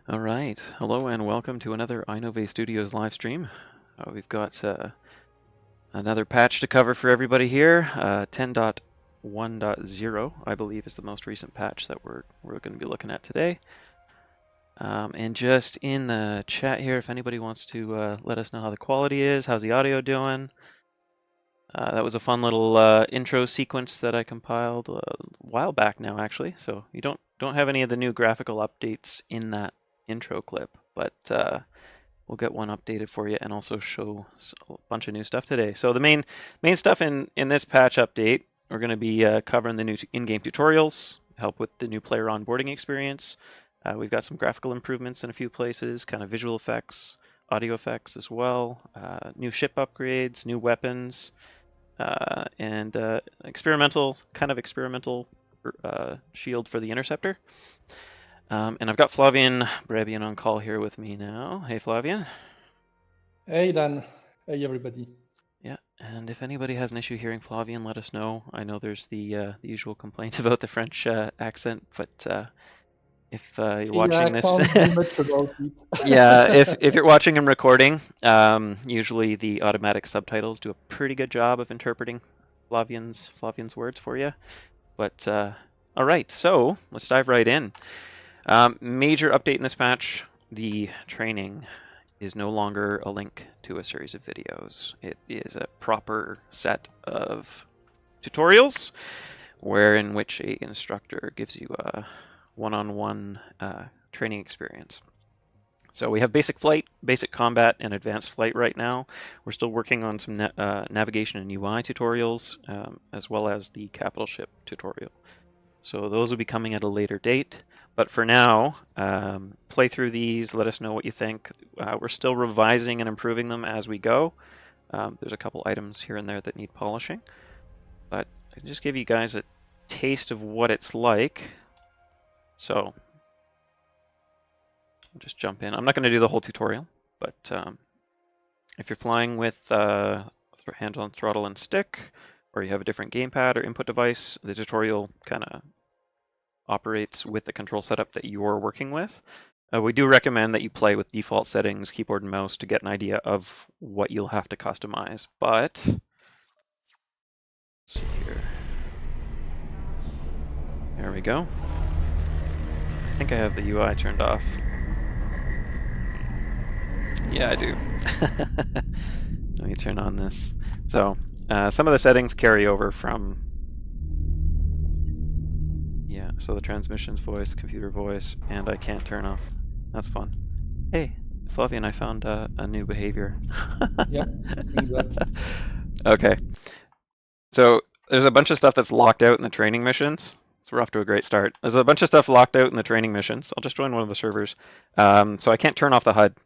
All right, hello and welcome to another I-Novae Studios live stream. We've got another patch to cover for everybody here. 10.1.0, I believe, is the most recent patch that we're going to be looking at today. And just in the chat here, if anybody wants to let us know how the quality is, how's the audio doing? That was a fun little intro sequence that I compiled a while back now, actually. So you don't have any of the new graphical updates in that intro clip, but we'll get one updated for you and also show a bunch of new stuff today. So the main stuff in this patch update, we're going to be covering the new in-game tutorials, help with the new player onboarding experience. We've got some graphical improvements in a few places, kind of visual effects, audio effects as well, new ship upgrades, new weapons, and experimental shield for the interceptor. And I've got Flavian Brebian on call here with me now. Hey, Flavian. Hey, Dan. Hey, everybody. Yeah, and if anybody has an issue hearing Flavian, let us know. I know there's the usual complaint about the French accent, but if you're watching this, can't do much about it. yeah, if you're watching and recording, usually the automatic subtitles do a pretty good job of interpreting Flavian's words for you. But all right, so let's dive right in. Major update in this patch: the training is no longer a link to a series of videos. It is a proper set of tutorials, in which an instructor gives you a one-on-one training experience. So we have basic flight, basic combat, and advanced flight right now. We're still working on some navigation and UI tutorials, as well as the capital ship tutorial. So those will be coming at a later date. But for now, play through these, let us know what you think. We're still revising and improving them as we go. There's a couple items here and there that need polishing. But I can just give you guys a taste of what it's like. So I'll just jump in. I'm not going to do the whole tutorial, but if you're flying with hands on throttle and stick, or you have a different gamepad or input device, the tutorial kind of operates with the control setup that you're working with. We do recommend that you play with default settings, keyboard and mouse, to get an idea of what you'll have to customize. But let's see here. There we go. I think I have the UI turned off. Yeah, I do. Let me turn on this. So some of the settings carry over from, yeah, so the transmissions voice, computer voice, and I can't turn off. That's fun. Hey, Flavian, I found a new behavior. Yeah, okay. So there's a bunch of stuff that's locked out in the training missions. So we're off to a great start. There's a bunch of stuff locked out in the training missions. I'll just join one of the servers. So I can't turn off the HUD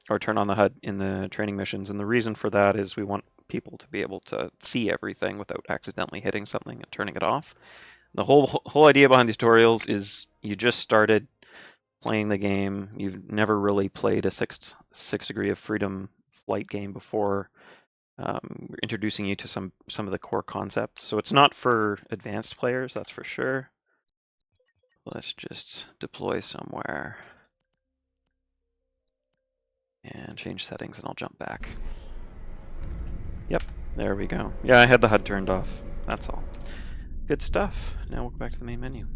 or turn on the HUD in the training missions. And the reason for that is we want people to be able to see everything without accidentally hitting something and turning it off. The whole idea behind these tutorials is you just started playing the game. You've never really played a six degree of freedom flight game before. We're introducing you to some of the core concepts. So it's not for advanced players, that's for sure. Let's just deploy somewhere and change settings, and I'll jump back. Yep, there we go. Yeah, I had the HUD turned off. That's all. Good stuff. Now we'll go back to the main menu.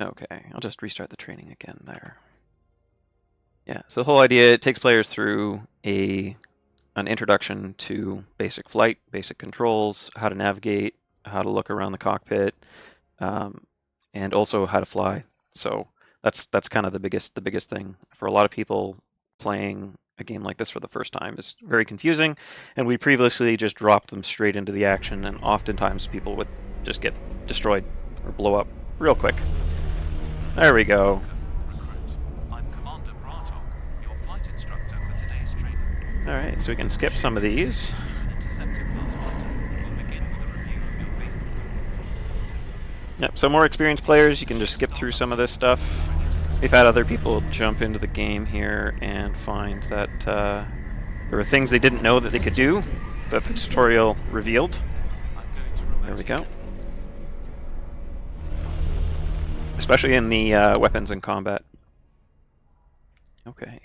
Okay, I'll just restart the training again there. Yeah, so the whole idea, it takes players through an introduction to basic flight, basic controls, how to navigate, how to look around the cockpit, and also how to fly. So that's kind of the biggest thing for a lot of people. Playing a game like this for the first time is very confusing, and we previously just dropped them straight into the action, and oftentimes people would just get destroyed or blow up real quick. There we go. All right, so we can skip some of these. Yep, so more experienced players, you can just skip through some of this stuff. We've had other people jump into the game here and find that there were things they didn't know that they could do that the tutorial revealed. There we go. especially in the weapons and combat. Okay.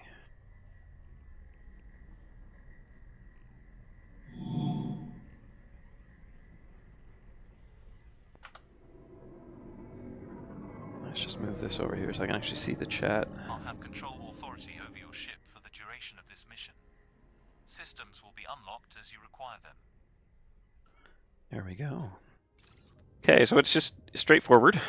Let's just move this over here so I can actually see the chat. I'll have control authority over your ship for the duration of this mission. Systems will be unlocked as you require them. There we go. Okay, so it's just straightforward.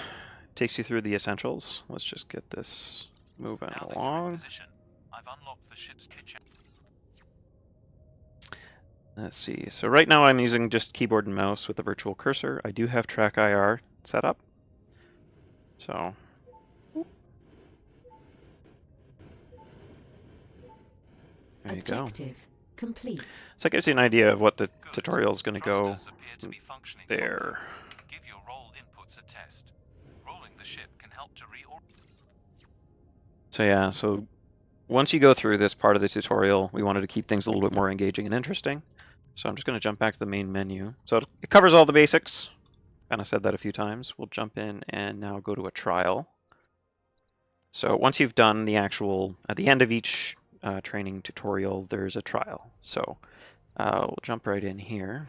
Takes you through the essentials. Let's just get this moving Now that you're in along. position, I've unlocked the ship's kitchen. Let's see. So right now I'm using just keyboard and mouse with the virtual cursor. I do have track IR set up. So there you go. Objective complete. So that gives you an idea of what the tutorial is going to go Thrusters appear to be functioning there. properly. Give your roll inputs a test. Rolling the ship can help to reorder. So yeah, so once you go through this part of the tutorial, we wanted to keep things a little bit more engaging and interesting. So I'm just going to jump back to the main menu. So it covers all the basics. Kind of said that a few times. We'll jump in and now go to a trial. So once you've done the actual, at the end of each training tutorial, there's a trial. So we'll jump right in here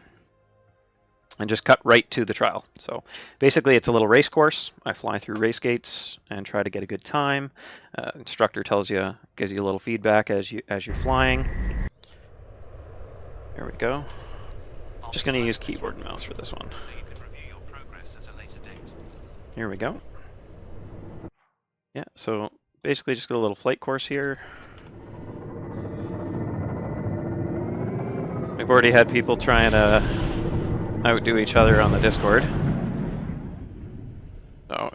and just cut right to the trial. So basically it's a little race course. I fly through race gates and try to get a good time. Instructor tells you, gives you a little feedback as you're flying. There we go. Just going to use keyboard and mouse for this one. So you can review your progress at a later date. Here we go. Yeah, so basically just got a little flight course here. We've already had people trying to outdo each other on the Discord. So,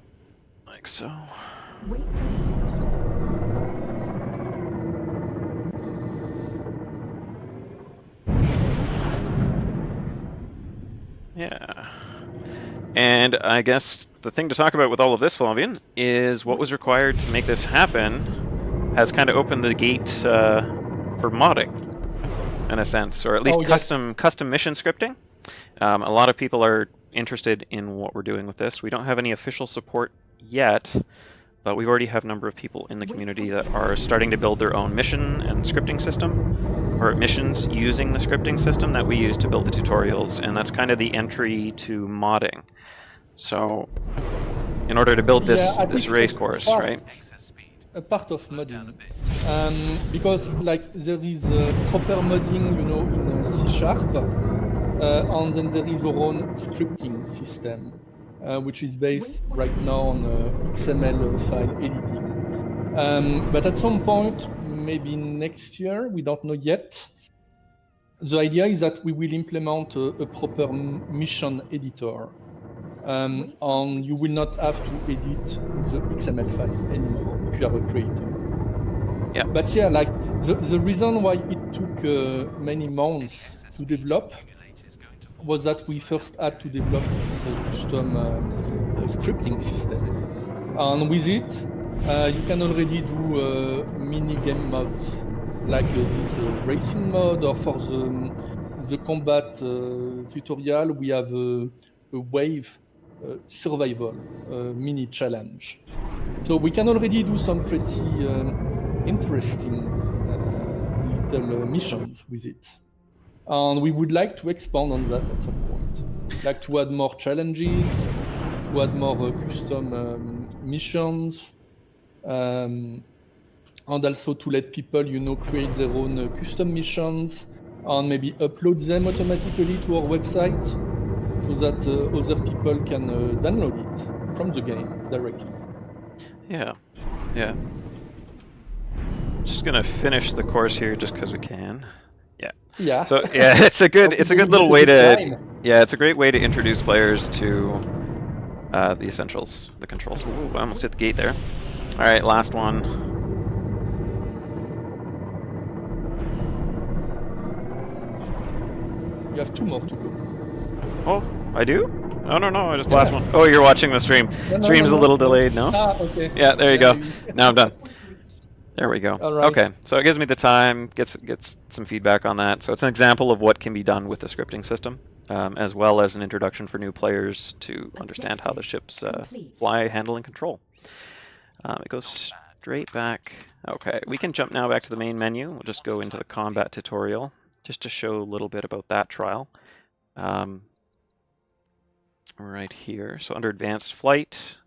like so. Yeah. And I guess the thing to talk about with all of this, Flavian, is what was required to make this happen has kind of opened the gate for modding, in a sense, or at least custom mission scripting. A lot of people are interested in what we're doing with this. We don't have any official support yet, but we already have a number of people in the community that are starting to build their own mission and scripting system, or missions using the scripting system that we use to build the tutorials, and that's kind of the entry to modding. So, in order to build this race course, right? A part of modding, because like there is proper modding, you know, in C#, and then there is our own scripting system, which is based right now on XML file editing. But at some point, maybe next year, we don't know yet, the idea is that we will implement a proper mission editor. And you will not have to edit the XML files anymore if you are a creator. Yeah. But yeah, like the reason why it took many months to develop was that we first had to develop this custom scripting system. And with it, you can already do mini game modes like this racing mode, or for the combat tutorial, we have a wave survival mini challenge. So we can already do some pretty interesting little missions with it. And we would like to expand on that at some point. Like to add more challenges, to add more custom missions, and also to let people, you know, create their own custom missions and maybe upload them automatically to our website, so that other people can download it from the game directly. Yeah, yeah. Just gonna finish the course here just because we can. Yeah. Yeah. So yeah, it's a good little way to it's a great way to introduce players to the essentials, the controls. Ooh, I almost hit the gate there. All right, last one. You have 2 more to go. Oh, I do? Oh, no, I just last one. Oh, you're watching the stream. Stream's a little delayed, no? Ah, okay. Yeah, there you go. Now I'm done. There we go. All right. Okay, so it gives me the time, gets some feedback on that. So it's an example of what can be done with the scripting system, as well as an introduction for new players to understand how the ships fly, handle, and control. It goes straight back. Okay, we can jump now back to the main menu. We'll just go into the combat tutorial just to show a little bit about that trial. Right here. So under advanced flight,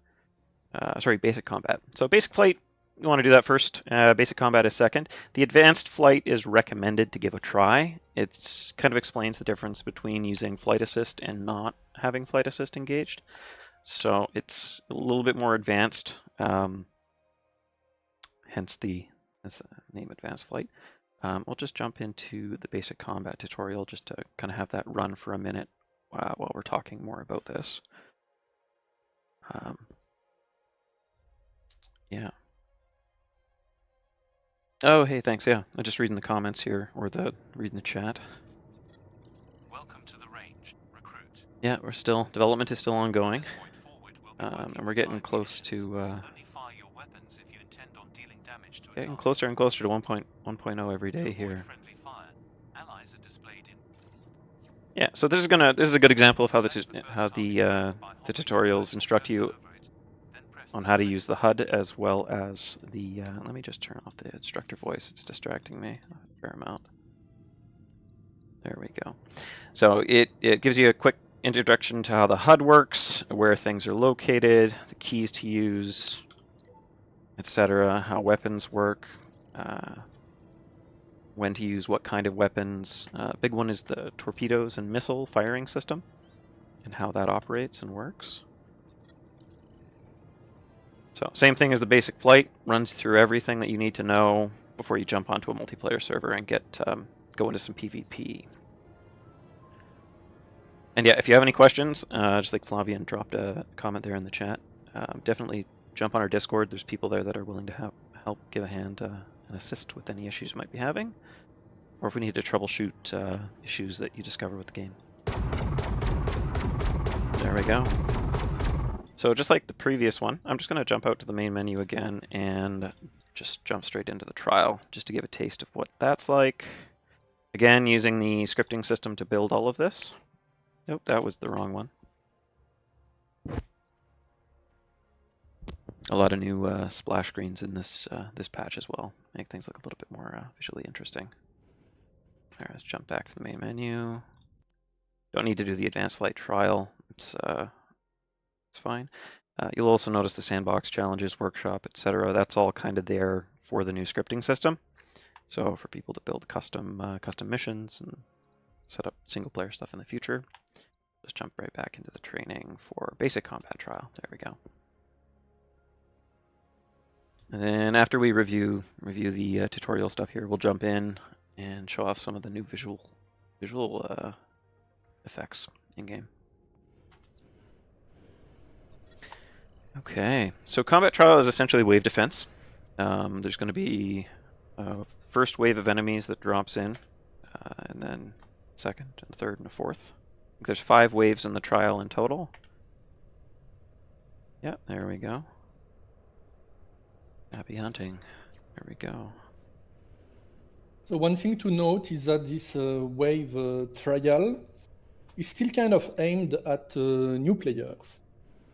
basic combat. So basic flight, you want to do that first. Basic combat is second. The advanced flight is recommended to give a try. It kind of explains the difference between using flight assist and not having flight assist engaged. So it's a little bit more advanced, hence the name advanced flight. We'll just jump into the basic combat tutorial just to kind of have that run for a minute while we're talking more about this. Yeah. Oh, hey, thanks. Yeah, I'm just reading the comments here, or reading the chat. Welcome to the range, recruit. Yeah, development is still ongoing, and we're getting close to Only fire your weapons if you intend on dealing damage to a getting target. closer and closer to 1.0 every day To avoid here. friendly fire, allies are displayed in. Yeah, so this is a good example of how the tutorials instruct you on how to use the HUD as well as the. Let me just turn off the instructor voice. It's distracting me a fair amount. There we go. So it gives you a quick introduction to how the HUD works, where things are located, the keys to use, etc., how weapons work, when to use what kind of weapons. Big one is the torpedoes and missile firing system, and how that operates and works. So same thing as the basic flight, runs through everything that you need to know before you jump onto a multiplayer server and go into some PvP. And yeah, if you have any questions, just like Flavian dropped a comment there in the chat, definitely jump on our Discord. There's people there that are willing to help give a hand and assist with any issues you might be having, or if we need to troubleshoot issues that you discover with the game. There we go. So just like the previous one, I'm just going to jump out to the main menu again and just jump straight into the trial, just to give a taste of what that's like. Again, using the scripting system to build all of this. Nope, that was the wrong one. A lot of new splash screens in this patch as well. Make things look a little bit more visually interesting. All right, let's jump back to the main menu. Don't need to do the advanced flight trial. It's fine. You'll also notice the sandbox challenges, workshop, etc. That's all kind of there for the new scripting system. So for people to build custom missions and set up single player stuff in the future. Just jump right back into the training for basic combat trial. There we go. And then after we review the tutorial stuff here, we'll jump in and show off some of the new visual effects in game. Okay, so combat trial is essentially wave defense. There's going to be a first wave of enemies that drops in, and then second and third and a fourth. I think there's 5 waves in the trial in total. Yep, there we go. Happy hunting. There we go. So one thing to note is that this wave trial is still kind of aimed at new players.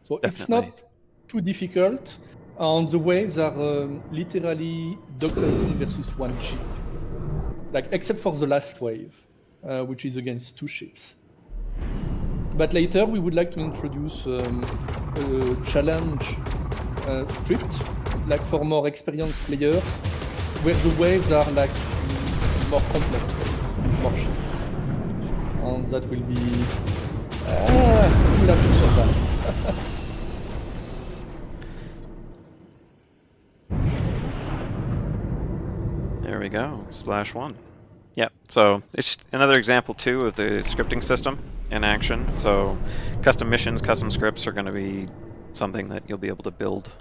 So Definitely. It's not too difficult, and the waves are literally dogfighting versus one ship. Like, except for the last wave, which is against 2 ships. But later we would like to introduce a challenge script, like for more experienced players, where the waves are like more complex waves, more ships. And that will be... we'll have to survive. There we go, Splash 1. Yep, so it's another example too of the scripting system in action. So custom missions, custom scripts are going to be something that you'll be able to build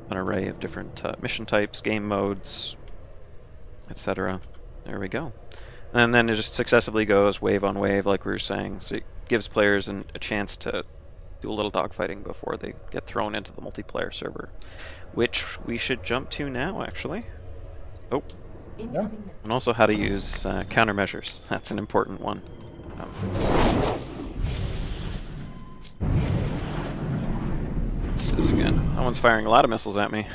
an array of different mission types, game modes, etc. There we go. And then it just successively goes wave on wave, like we were saying. So it gives players a chance to do a little dogfighting before they get thrown into the multiplayer server, which we should jump to now, actually. Oh. Yeah. And also how to use countermeasures. That's an important one. Let's do this again. Someone's firing a lot of missiles at me.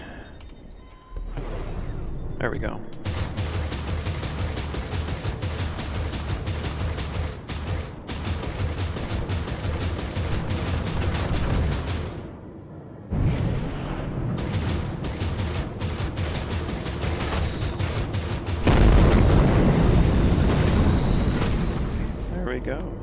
There we go. There we go.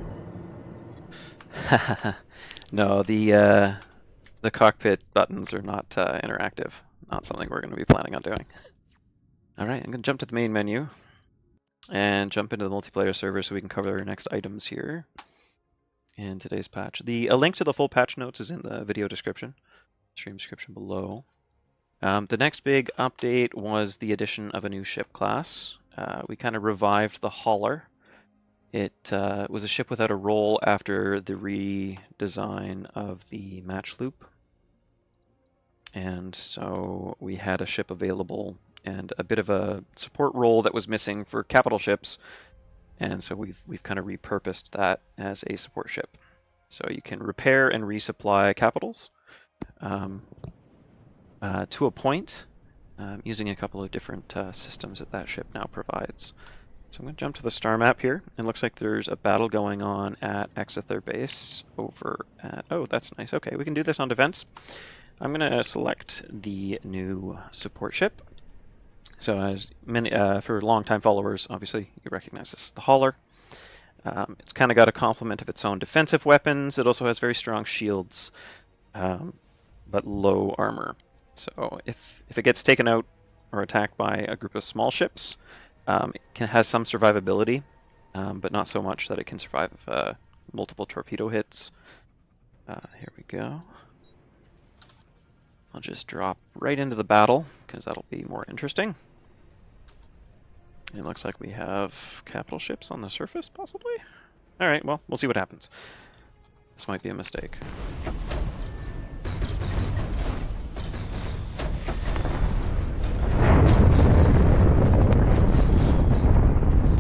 No, the cockpit buttons are not interactive. Not something we're going to be planning on doing. All right, I'm going to jump to the main menu and jump into the multiplayer server so we can cover our next items here in today's patch. A link to the full patch notes is in the video description, stream description below. The next big update was the addition of a new ship class. We kind of revived the Hauler. It was a ship without a role after the redesign of the match loop. And so we had a ship available and a bit of a support role that was missing for capital ships. And so we've kind of repurposed that as a support ship. So you can repair and resupply capitals to a point using a couple of different systems that ship now provides. So I'm going to jump to the star map here. It looks like there's a battle going on at Exeter base over at... Oh, that's nice. Okay, we can do this on defense. I'm going to select the new support ship. So as many for long-time followers, obviously you recognize this, the Hauler. It's kind of got a complement of its own defensive weapons. It also has very strong shields, but low armor. So if it gets taken out or attacked by a group of small ships, it has some survivability, but not so much that it can survive multiple torpedo hits. Here we go. I'll just drop right into the battle, because that'll be more interesting. It looks like we have capital ships on the surface, possibly? Alright, well, we'll see what happens. This might be a mistake.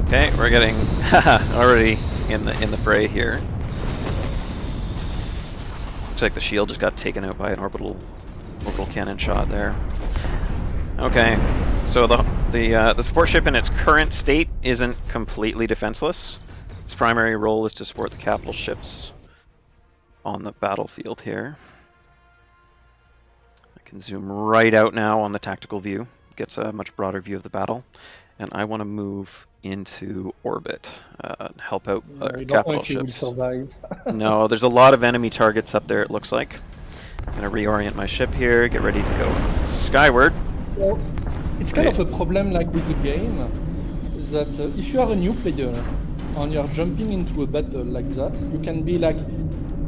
Okay, we're getting already in the fray here. Looks like the shield just got taken out by an orbital cannon shot there. Okay, so the support ship in its current state isn't completely defenseless. Its primary role is to support the capital ships on the battlefield here. I can zoom right out now on the tactical view. Gets a much broader view of the battle. And I want to move into orbit, help out capital ships. No, there's a lot of enemy targets up there, it looks like. I'm going to reorient my ship here, get ready to go skyward. Well, it's kind of a problem like with the game, that if you are a new player and you are jumping into a battle like that, you can be like,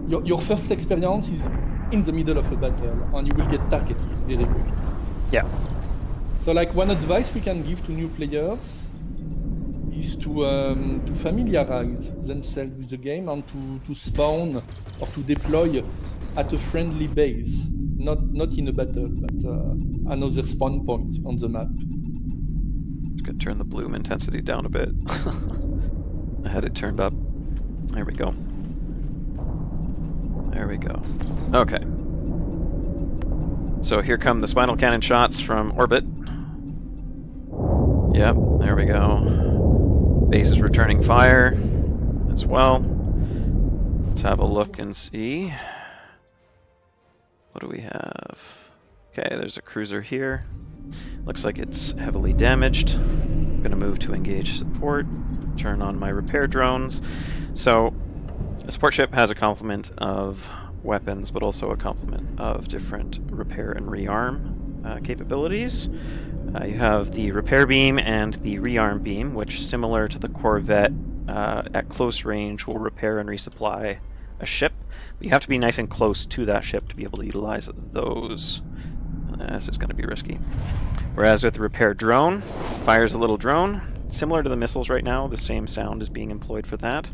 your first experience is in the middle of a battle and you will get targeted very quickly. Yeah. So like one advice we can give to new players is to familiarize themselves with the game and to spawn or to deploy at a friendly base, not in a battle, but another spawn point on the map. Just gonna turn the bloom intensity down a bit. I had it turned up. There we go. There we go. Okay. So here come the spinal cannon shots from orbit. Yep, there we go. Base is returning fire as well. Let's have a look and see. What do we have? Okay, there's a cruiser here. Looks like it's heavily damaged. I'm going to move to engage support. Turn on my repair drones. So, a support ship has a complement of weapons, but also a complement of different repair and rearm capabilities. You have the repair beam and the rearm beam, which, similar to the Corvette, at close range will repair and resupply a ship. But you have to be nice and close to that ship to be able to utilize those. This is going to be risky. Whereas with the repair drone, fires a little drone, similar to the missiles right now. The same sound is being employed for that.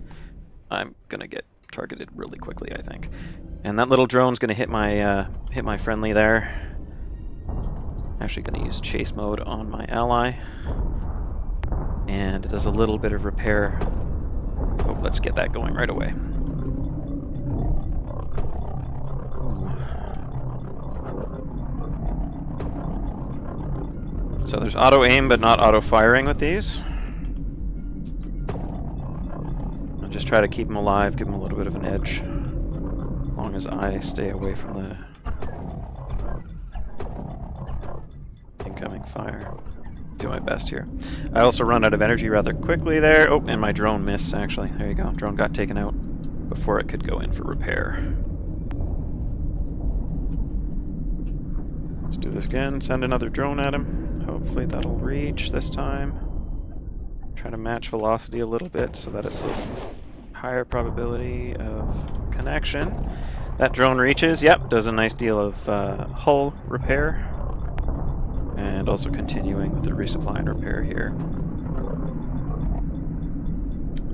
I'm going to get targeted really quickly, I think. And that little drone's going to hit my friendly there. Actually going to use chase mode on my ally. And it does a little bit of repair. Oh, let's get that going right away. So there's auto aim, but not auto firing with these. I'll just try to keep them alive, give them a little bit of an edge, as long as I stay away from the incoming fire. Do my best here. I also run out of energy rather quickly there. Oh, and my drone missed, actually. There you go. Drone got taken out before it could go in for repair. Let's do this again. Send another drone at him. Hopefully that'll reach this time. Try to match velocity a little bit so that it's a higher probability of connection. That drone reaches. Yep, does a nice deal of hull repair. And also continuing with the resupply and repair here.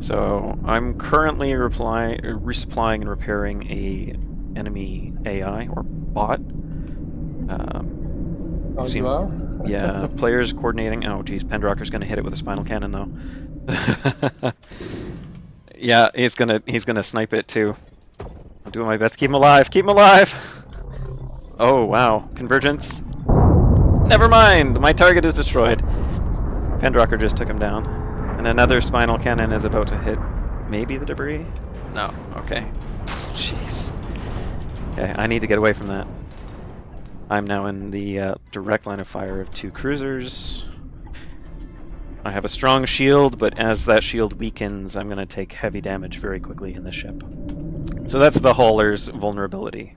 So I'm currently resupplying and repairing a enemy AI or bot. Oh, you are? Yeah, players coordinating. Oh, geez, Pendrocker's gonna hit it with a spinal cannon though. Yeah, he's gonna snipe it too. I'm doing my best to keep him alive. Keep him alive. Oh wow, convergence. Never mind, my target is destroyed. Pendrocker just took him down. And another spinal cannon is about to hit maybe the debris? No, okay. Jeez. Okay, I need to get away from that. I'm now in the direct line of fire of 2 cruisers. I have a strong shield, but as that shield weakens, I'm going to take heavy damage very quickly in the ship. So that's the hauler's vulnerability.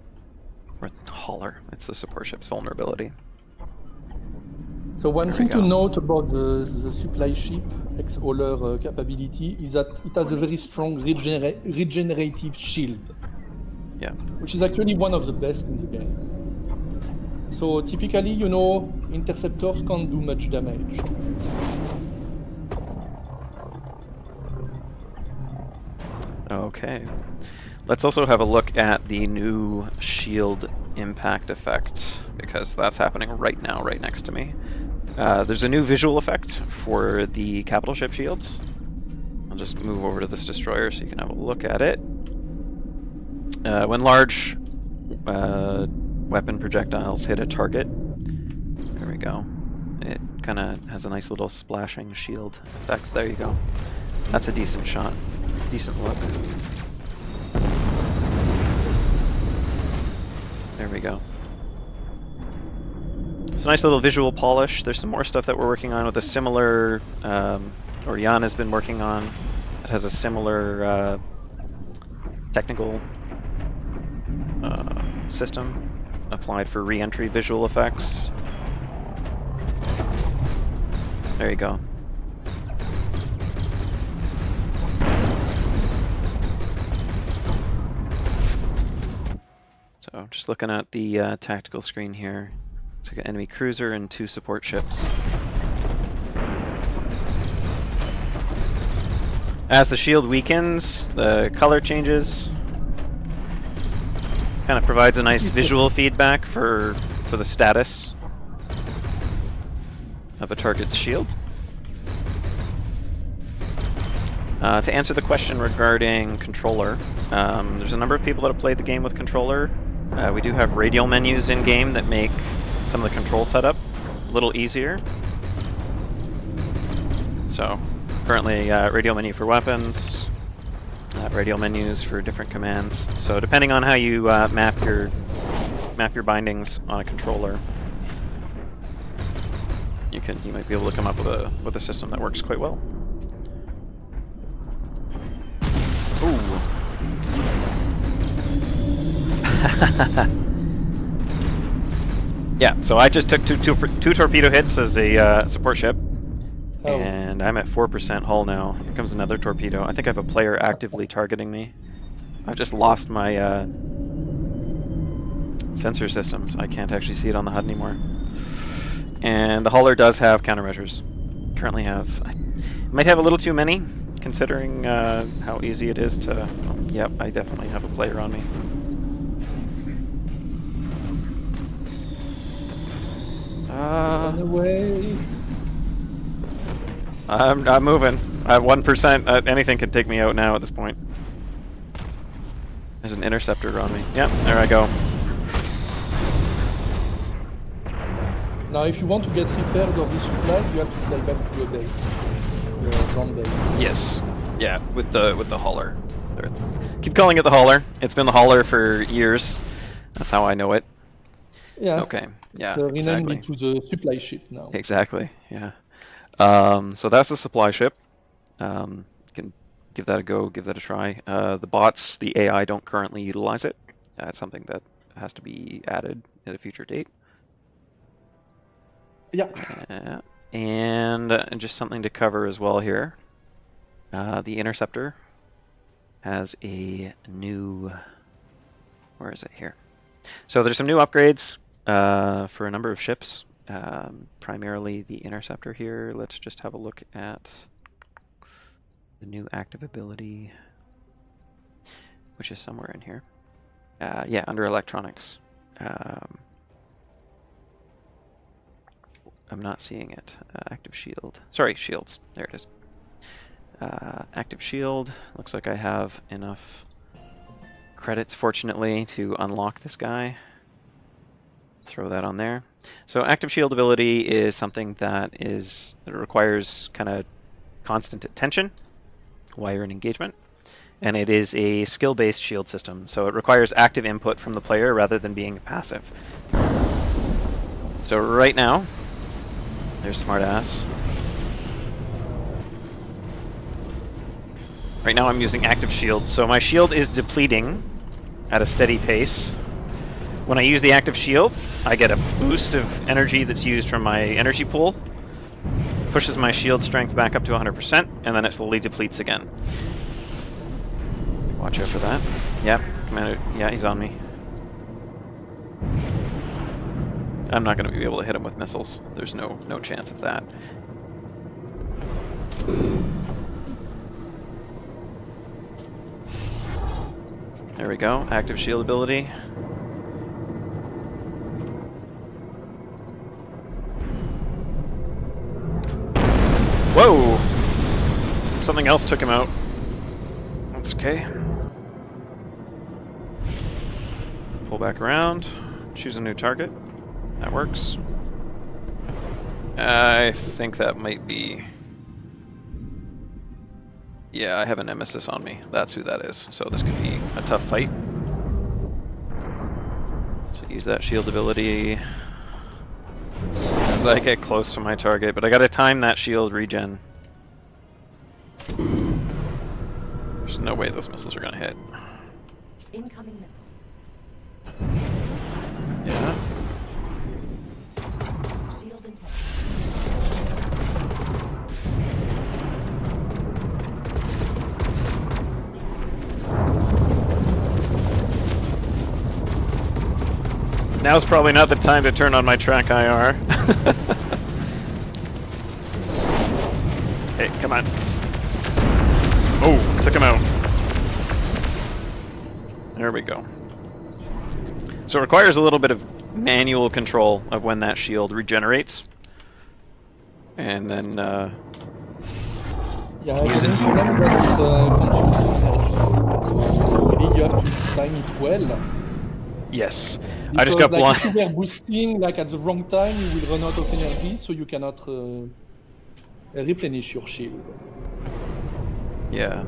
Or hauler, it's the support ship's vulnerability. So one thing to note about the supply ship ex-hauler capability is that it has a very strong regenerative shield. Yeah. Which is actually one of the best in the game. So typically, you know, interceptors can't do much damage to it. Okay. Let's also have a look at the new shield impact effect, because that's happening right now, right next to me. There's a new visual effect for the capital ship shields. I'll just move over to this destroyer so you can have a look at it. When large weapon projectiles hit a target, there we go, it kind of has a nice little splashing shield effect. There you go. That's a decent shot. Decent look. There we go. It's a nice little visual polish. There's some more stuff that we're working on with a similar, or Jan has been working on. It has a similar technical system applied for re-entry visual effects. There you go. So just looking at the tactical screen here. It's like an enemy cruiser and 2 support ships. As the shield weakens, the color changes. Kind of provides a nice visual feedback for the status of a target's shield. To answer the question regarding controller, there's a number of people that have played the game with controller. We do have radial menus in game that make some of the control setup a little easier. So currently radial menu for weapons, radial menus for different commands. So depending on how you map your bindings on a controller, you might be able to come up with a system that works quite well. Ooh. Yeah, so I just took two torpedo hits as a support ship, and I'm at 4% hull now. Here comes another torpedo. I think I have a player actively targeting me. I've just lost my sensor systems. I can't actually see it on the HUD anymore. And the hauler does have countermeasures. Currently have, I might have a little too many, considering how easy it is to. Oh, yep, I definitely have a player on me. Run away. I'm moving. I have 1%. Anything can take me out now at this point. There's an interceptor on me. Yep, there I go. Now, if you want to get repaired or resupplied, you have to fly back to your base, your ground base. Yes. Yeah, with the hauler. Keep calling it the hauler. It's been the hauler for years. That's how I know it. Yeah. Okay. Yeah. So renamed Exactly. it to the supply ship now. Exactly. Yeah. So that's the supply ship. You can give that a go. Give that a try. The bots, the AI, don't currently utilize it. It's something that has to be added at a future date. Yeah. And just something to cover as well here. The Interceptor has a new, where is it here? So there's some new upgrades for a number of ships, primarily the Interceptor here. Let's just have a look at the new active ability, which is somewhere in here. Yeah, under electronics. I'm not seeing it. Active shield. Sorry, shields. There it is. Active shield. Looks like I have enough credits, fortunately, to unlock this guy. Throw that on there. So active shield ability is something that requires kind of constant attention while you're in engagement. And it is a skill-based shield system, so it requires active input from the player rather than being passive. So right now, there's smartass. Right now I'm using active shield, so my shield is depleting at a steady pace. When I use the active shield, I get a boost of energy that's used from my energy pool, pushes my shield strength back up to 100%, and then it slowly depletes again. Watch out for that. Yep, Commander, yeah, he's on me. I'm not going to be able to hit him with missiles. There's no chance of that. There we go, active shield ability. Whoa! Something else took him out. That's okay. Pull back around, choose a new target. That works. I think that might be... Yeah, I have a nemesis on me. That's who that is. So this could be a tough fight. So use that shield ability as I get close to my target, but I gotta time that shield regen. There's no way those missiles are gonna hit. Incoming missile. Yeah. Shield intact. Now's probably not the time to turn on my track IR. Hey, come on. Oh, took him out. There we go. So it requires a little bit of manual control of when that shield regenerates. And then, Yeah, it's an instrument that consumes energy. So really you have to time it well. yes. Because I just got like, if blind. you were boosting like at the wrong time, you will run out of energy, so you cannot replenish your shield. Yeah.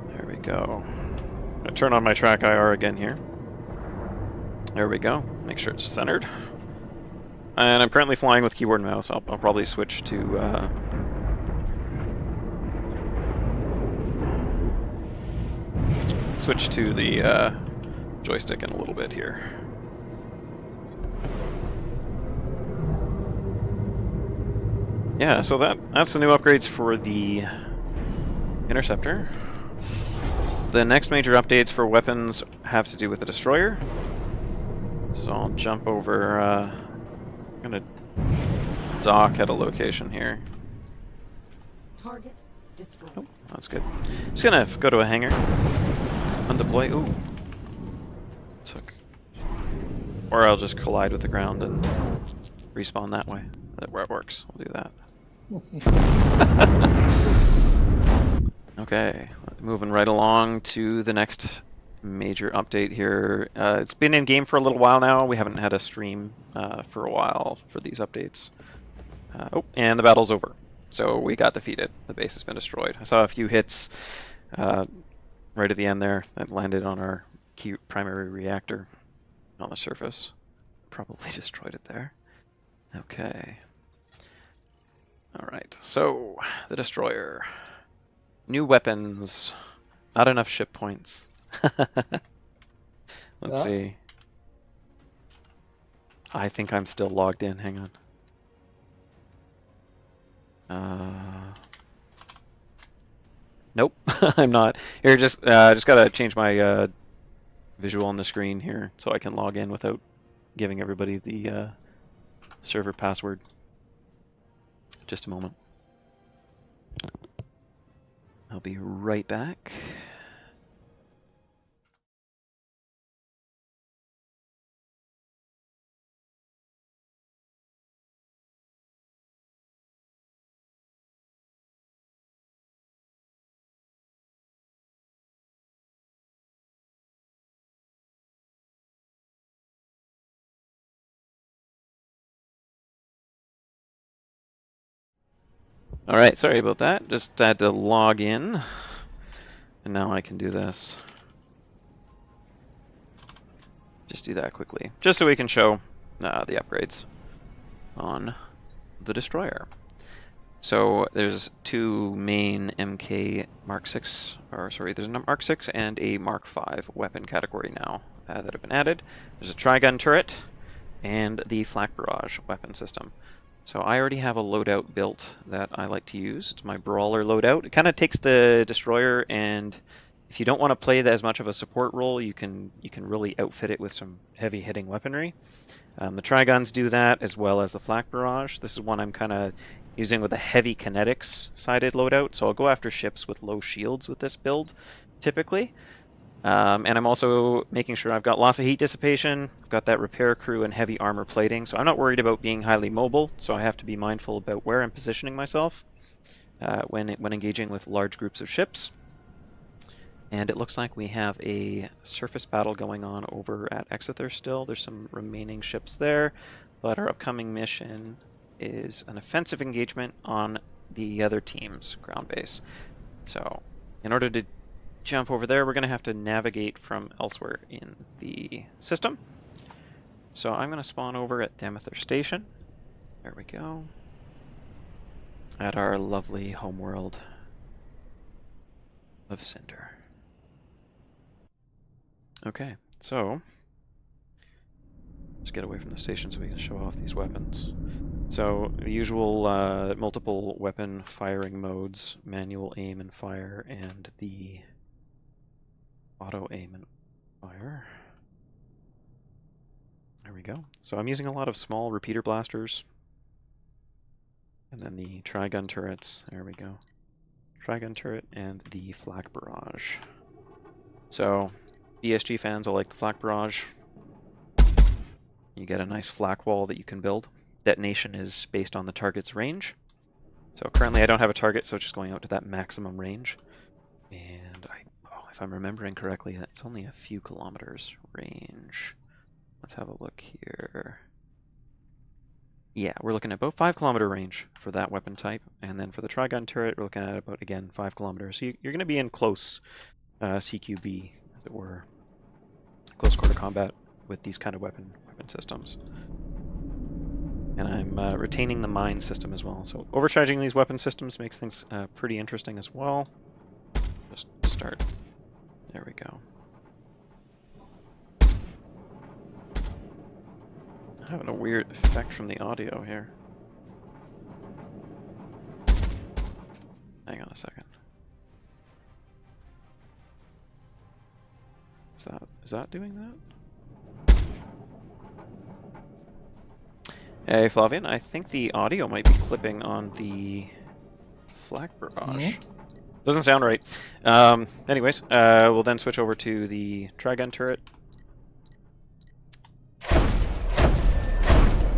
There we go. I'm gonna turn on my track IR again here. There we go. Make sure it's centered. And I'm currently flying with keyboard and mouse. I'll probably switch to the joystick in a little bit here. Yeah, so that's the new upgrades for the Interceptor. The next major updates for weapons have to do with the Destroyer. So I'll jump over, I'm gonna dock at a location here. Target destroyed. Oh, that's good. Just gonna go to a hangar. Undeploy. Ooh. Or I'll just collide with the ground and respawn that way. Where it works. We'll do that. Okay, moving right along to the next major update here. It's been in game for a little while now. We haven't had a stream for a while for these updates. Oh, and the battle's over. So we got defeated. The base has been destroyed. I saw a few hits right at the end there that landed on our key primary reactor on the surface. Probably destroyed it there. Okay. Alright, so the destroyer. New weapons. Not enough ship points. Let's see. I think I'm still logged in. Hang on. Nope, I'm not. Here, just gotta change my visual on the screen here so I can log in without giving everybody the server password. Just a moment. I'll be right back. Alright, sorry about that. Just had to log in. And now I can do this. Just do that quickly. Just so we can show the upgrades on the destroyer. So there's two main MK Mark 6, or sorry, there's a Mark 6 and a Mark 5 weapon category now that have been added. There's a tri-gun turret and the flak barrage weapon system. So I already have a loadout built that I like to use. It's my brawler loadout. It kind of takes the destroyer, and if you don't want to play as much of a support role, you can really outfit it with some heavy hitting weaponry. The tri-guns do that, as well as the flak barrage. This is one I'm kind of using with a heavy kinetics sided loadout, so I'll go after ships with low shields with this build, typically. And I'm also making sure I've got lots of heat dissipation, I've got that repair crew and heavy armor plating, so I'm not worried about being highly mobile, so I have to be mindful about where I'm positioning myself when engaging with large groups of ships. And it looks like we have a surface battle going on over at Exeter still. There's some remaining ships there, but our upcoming mission is an offensive engagement on the other team's ground base. So in order to jump over there, we're going to have to navigate from elsewhere in the system. So I'm going to spawn over at Demether Station. There we go. At our lovely homeworld of Cinder. Okay, so let's get away from the station so we can show off these weapons. So the usual multiple weapon firing modes, manual aim and fire, and the auto aim and fire. There we go. So I'm using a lot of small repeater blasters. And then the tri-gun turrets. There we go. Tri-gun turret and the flak barrage. So BSG fans will like the flak barrage. You get a nice flak wall that you can build. Detonation is based on the target's range. So currently I don't have a target, so it's just going out to that maximum range. And if I'm remembering correctly, that's only a few kilometers range. Let's have a look here. Yeah, we're looking at about 5 kilometer range for that weapon type. And then for the tri-gun turret, we're looking at about, again, 5 kilometers. So you're going to be in close CQB, as it were. Close quarter combat with these kind of weapon systems. And I'm retaining the mine system as well. So overcharging these weapon systems makes things pretty interesting as well. Just start. There we go. I'm having a weird effect from the audio here. Hang on a second. Is that doing that? Hey Flavian, I think the audio might be clipping on the flak barrage. Doesn't sound right. Anyways, we'll then switch over to the tri-gun turret.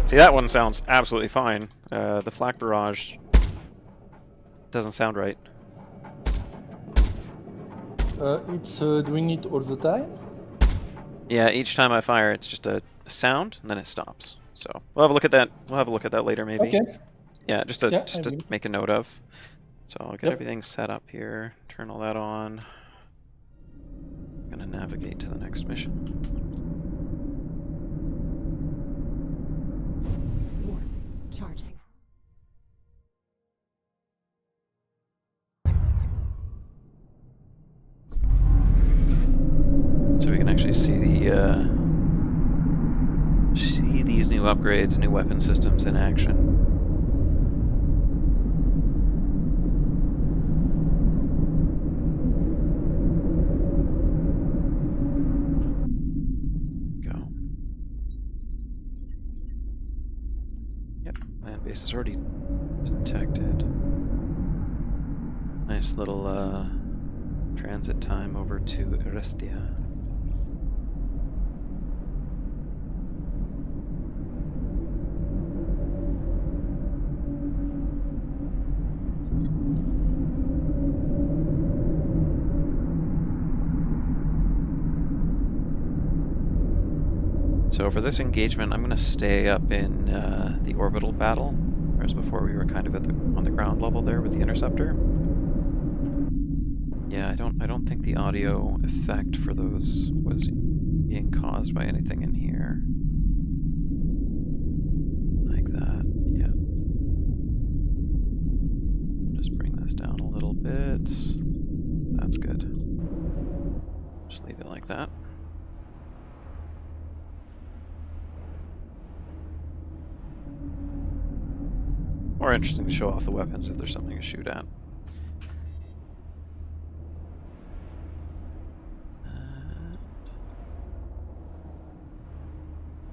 See, that one sounds absolutely fine. The flak barrage doesn't sound right. It's doing it all the time. Yeah, each time I fire, it's just a sound, and then it stops. So we'll have a look at that. We'll have a look at that later, maybe. Okay. Yeah, just to Yeah, just I to will. make a note of. So I'll get Yep. everything set up here. Turn all that on. Gonna navigate to the next mission. Warp. Charging. So we can actually see these new upgrades, new weapon systems in action. Go. Yep, land base is already detected. Nice little transit time over to Erestia. So for this engagement, I'm going to stay up in the orbital battle, whereas before we were kind of on the ground level there with the interceptor. Yeah, I don't think the audio effect for those was being caused by anything in here. Like that, yeah. Just bring this down a little bit. That's good. Just leave it like that. More interesting to show off the weapons if there's something to shoot at.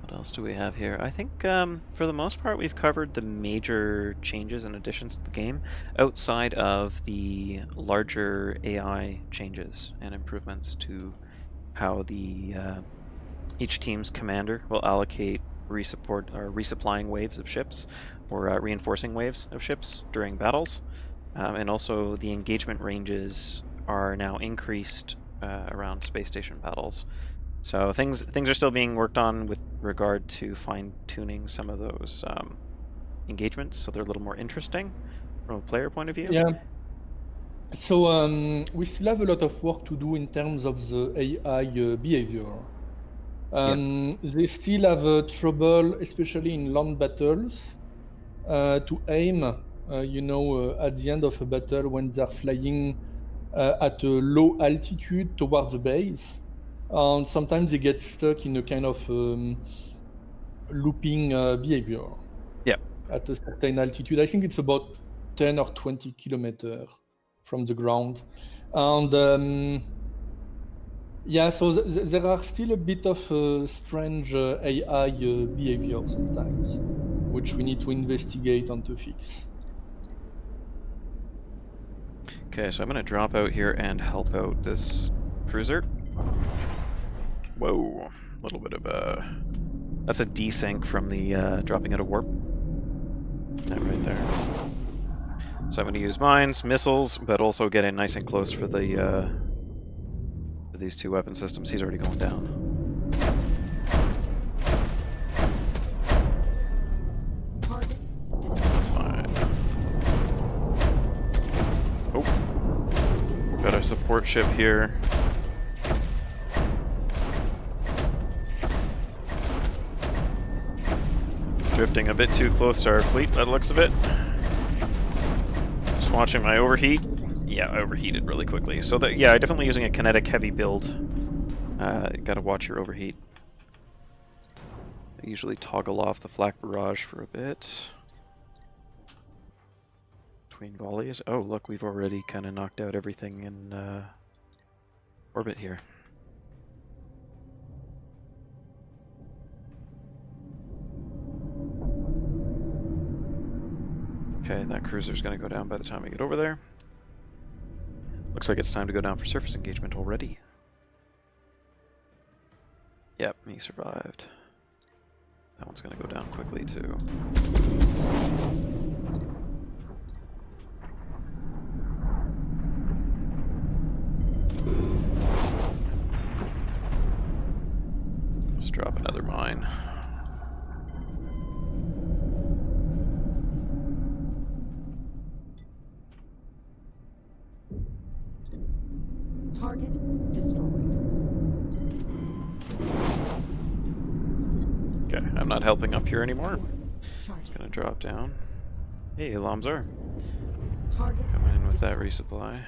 What else do we have here? I think for the most part we've covered the major changes and additions to the game outside of the larger AI changes and improvements to how the each team's commander will allocate resupplying waves of ships or reinforcing waves of ships during battles, and also the engagement ranges are now increased around space station battles. So things are still being worked on with regard to fine-tuning some of those engagements, so they're a little more interesting from a player point of view. Yeah. So we still have a lot of work to do in terms of the AI behavior. They still have trouble, especially in land battles, to aim. At the end of a battle when they're flying at a low altitude towards the base, and sometimes they get stuck in a kind of looping behavior. Yeah. At a certain altitude, I think it's about 10 or 20 kilometers from the ground, and so there are still a bit of strange AI behavior sometimes, which we need to investigate and to fix. Okay, so I'm going to drop out here and help out this cruiser. Whoa, a little bit of a... That's a desync from the dropping out of warp. That right there. So I'm going to use mines, missiles, but also get in nice and close for the for these two weapon systems. He's already going down. That's fine. Oh, got our support ship here. Drifting a bit too close to our fleet by the looks of it. Just watching my overheat. Yeah, I overheated really quickly. So yeah, definitely using a kinetic heavy build. Gotta watch your overheat. I usually toggle off the flak barrage for a bit. Between volleys. Oh, look, we've already kind of knocked out everything in orbit here. Okay, that cruiser's gonna go down by the time we get over there. Looks like it's time to go down for surface engagement already. Yep, he survived. That one's gonna go down quickly too. drop another mine. Target destroyed. Okay, I'm not helping up here anymore. Charging. Gonna drop down. Hey, Lamzar. Target Coming in with that destroyed. resupply.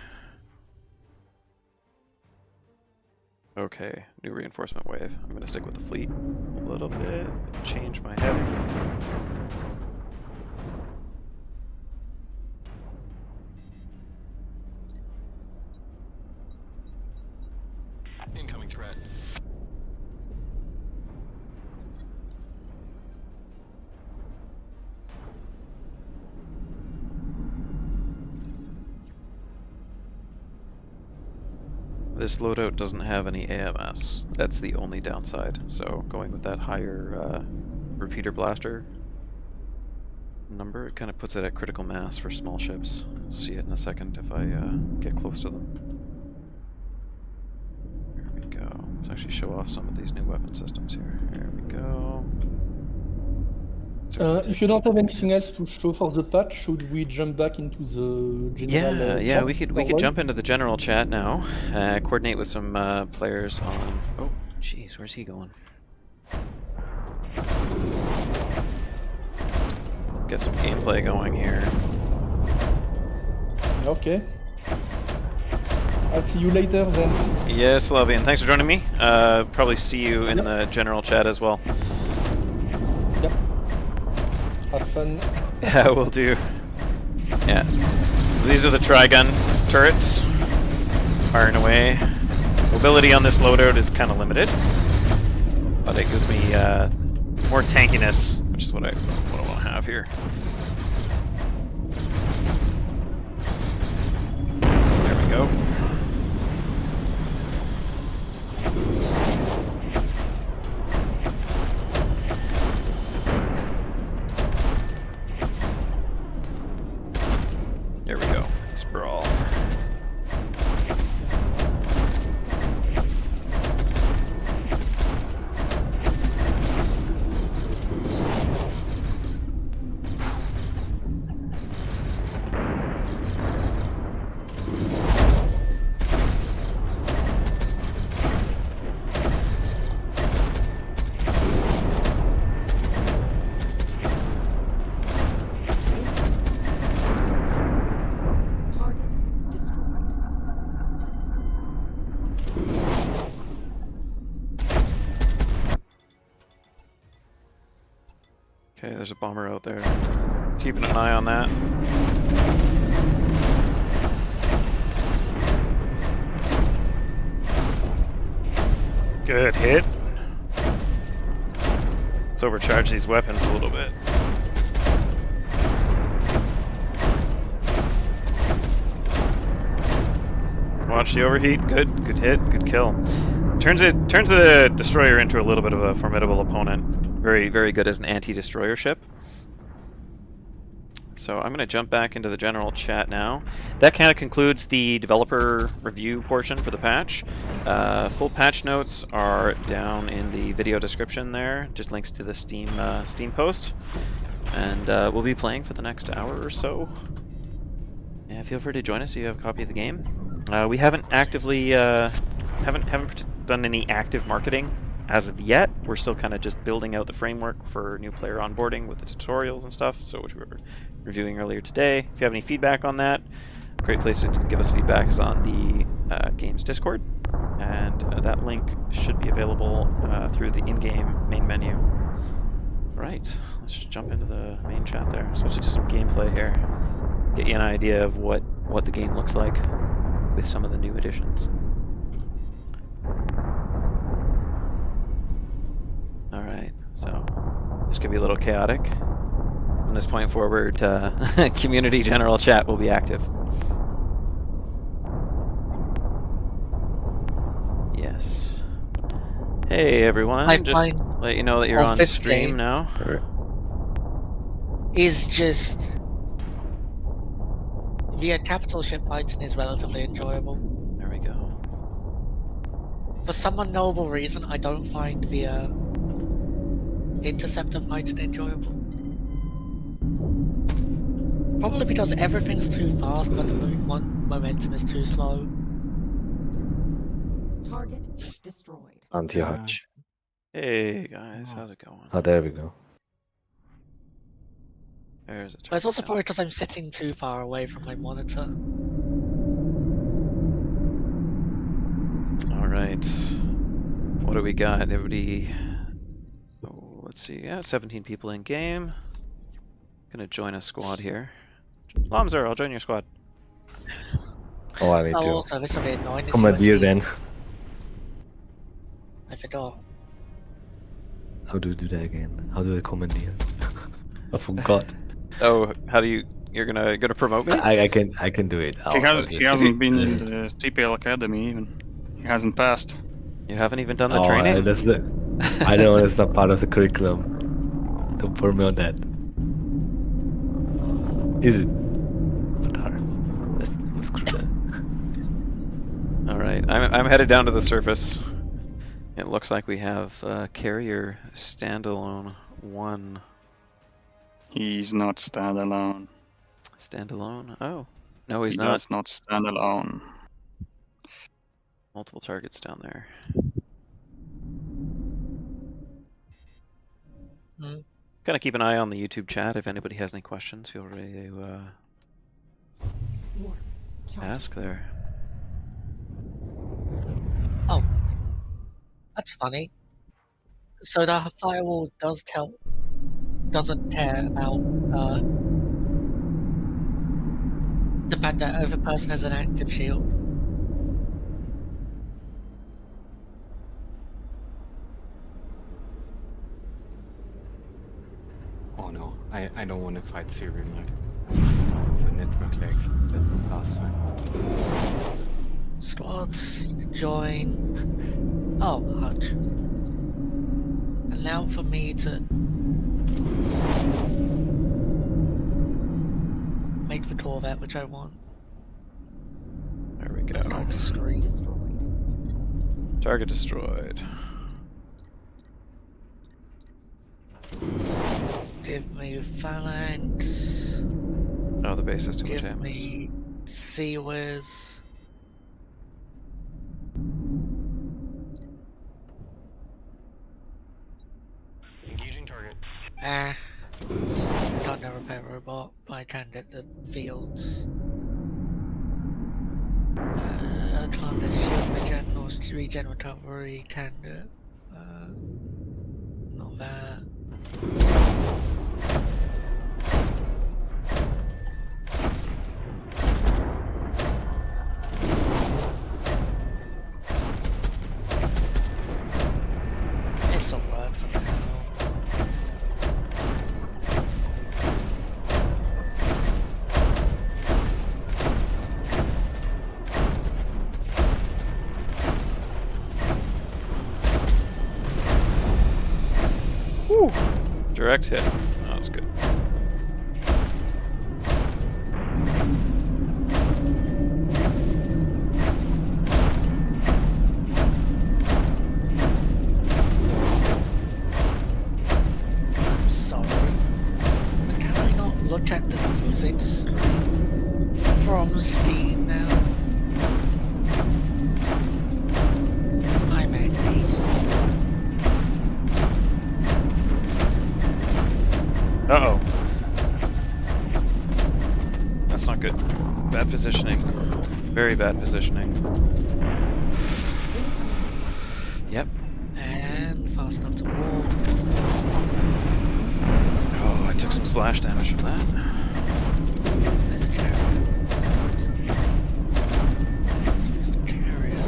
Okay, new reinforcement wave. I'm gonna stick with the fleet a little bit. Change my heading. Incoming threat. This loadout doesn't have any AMS. That's the only downside. So going with that higher repeater blaster number, it kind of puts it at critical mass for small ships. See it in a second if I get close to them. There we go. Let's actually show off some of these new weapon systems here. There we go. If you don't have anything else to show for the patch, should we jump back into the general? Yeah, chat? we could Alright. jump into the general chat now. Coordinate with some players on. Oh, jeez, where's he going? Get some gameplay going here. Okay. I'll see you later then. Yes, Lavian, thanks for joining me. Probably see you in Yep. the general chat as well. Yep. Have fun. Yeah, we'll do. Yeah. These are the Trigun turrets. Firing away. Mobility on this loadout is kind of limited, but it gives me more tankiness, which is what I want to have here. There we go. There we go. Sprawl. Target destroyed. Okay, there's a bomber out there. Keeping an eye on that. Good hit. Let's overcharge these weapons a little bit. Watch the overheat. Good hit. Good kill. Turns the destroyer into a little bit of a formidable opponent. Very, very good as an anti-destroyer ship. So I'm going to jump back into the general chat now. That kind of concludes the developer review portion for the patch. Full patch notes are down in the video description there. Just links to the Steam post. And we'll be playing for the next hour or so. Yeah, feel free to join us if you have a copy of the game. We haven't actively haven't done any active marketing as of yet. We're still kind of just building out the framework for new player onboarding with the tutorials and stuff, so which we were reviewing earlier today. If you have any feedback on that, a great place to give us feedback is on the games Discord, and that link should be available through the in-game main menu. Alright, let's just jump into the main chat there. So let's just do some gameplay here. Get you an idea of what the game looks like with some of the new additions. Alright, so this could be a little chaotic. From this point forward, community general chat will be active. Yes. Hey everyone, I just find let you know that you're on this stream game now. is just via capital ship fighting is relatively enjoyable. There we go. For some unknowable reason, I don't find via interceptor fights enjoyable? Probably because everything's too fast, but the momentum is too slow. Target destroyed. Anti-hatch. Hey guys, how's it going? Oh, there we go. There's a But it's also target. probably because I'm sitting too far away from my monitor. All right. What do we got? Everybody. Oh, let's see. Yeah, 17 people in game. Gonna join a squad here. Lomzer, I'll join your squad. Oh, I need Oh, to also, this will be annoying. It's commandeer USD. then. I forgot. How do you do that again? How do I commandeer? I forgot. Oh, how do you? You're gonna promote me? I can do it. He hasn't been in the TPL Academy even. He hasn't passed. You haven't even done the Oh, training. that's the. I know it's not part of the curriculum. Don't put me on that. Is it? Let's screw that. All right, I'm headed down to the surface. It looks like we have carrier standalone 1. He's not standalone. Standalone? Oh, no, he's He not. does not stand alone. Multiple targets down there. Hmm. Gonna keep an eye on the YouTube chat. If anybody has any questions, feel free to Warp charging. ask there. Oh, that's funny. So the firewall doesn't care about the fact that if a person has an active shield. Oh no, I don't want to fight serial mode. It's a network lag that last time. Squads join. Oh, hutch. And now for me to make the Corvette, which I want. There we go. Let's go to screen. Destroyed. Target destroyed. Give me Phalanx. Oh, the base has too much Give ammo. me Sea-Wiz. Engaging target. I can't never repair robot, but I can get the fields. I can't get shield regen or regen recovery, can do it. Not that. This'll work for now. Woo! Direct hit. That was good. I'm sorry. But can I not look at the music screen from Steam now? I'm angry. Uh-oh. That's not good. Bad positioning. Very bad positioning. Yep. And fast enough to walk. Oh, I took some splash damage from that. There's a carrier. Use the carrier.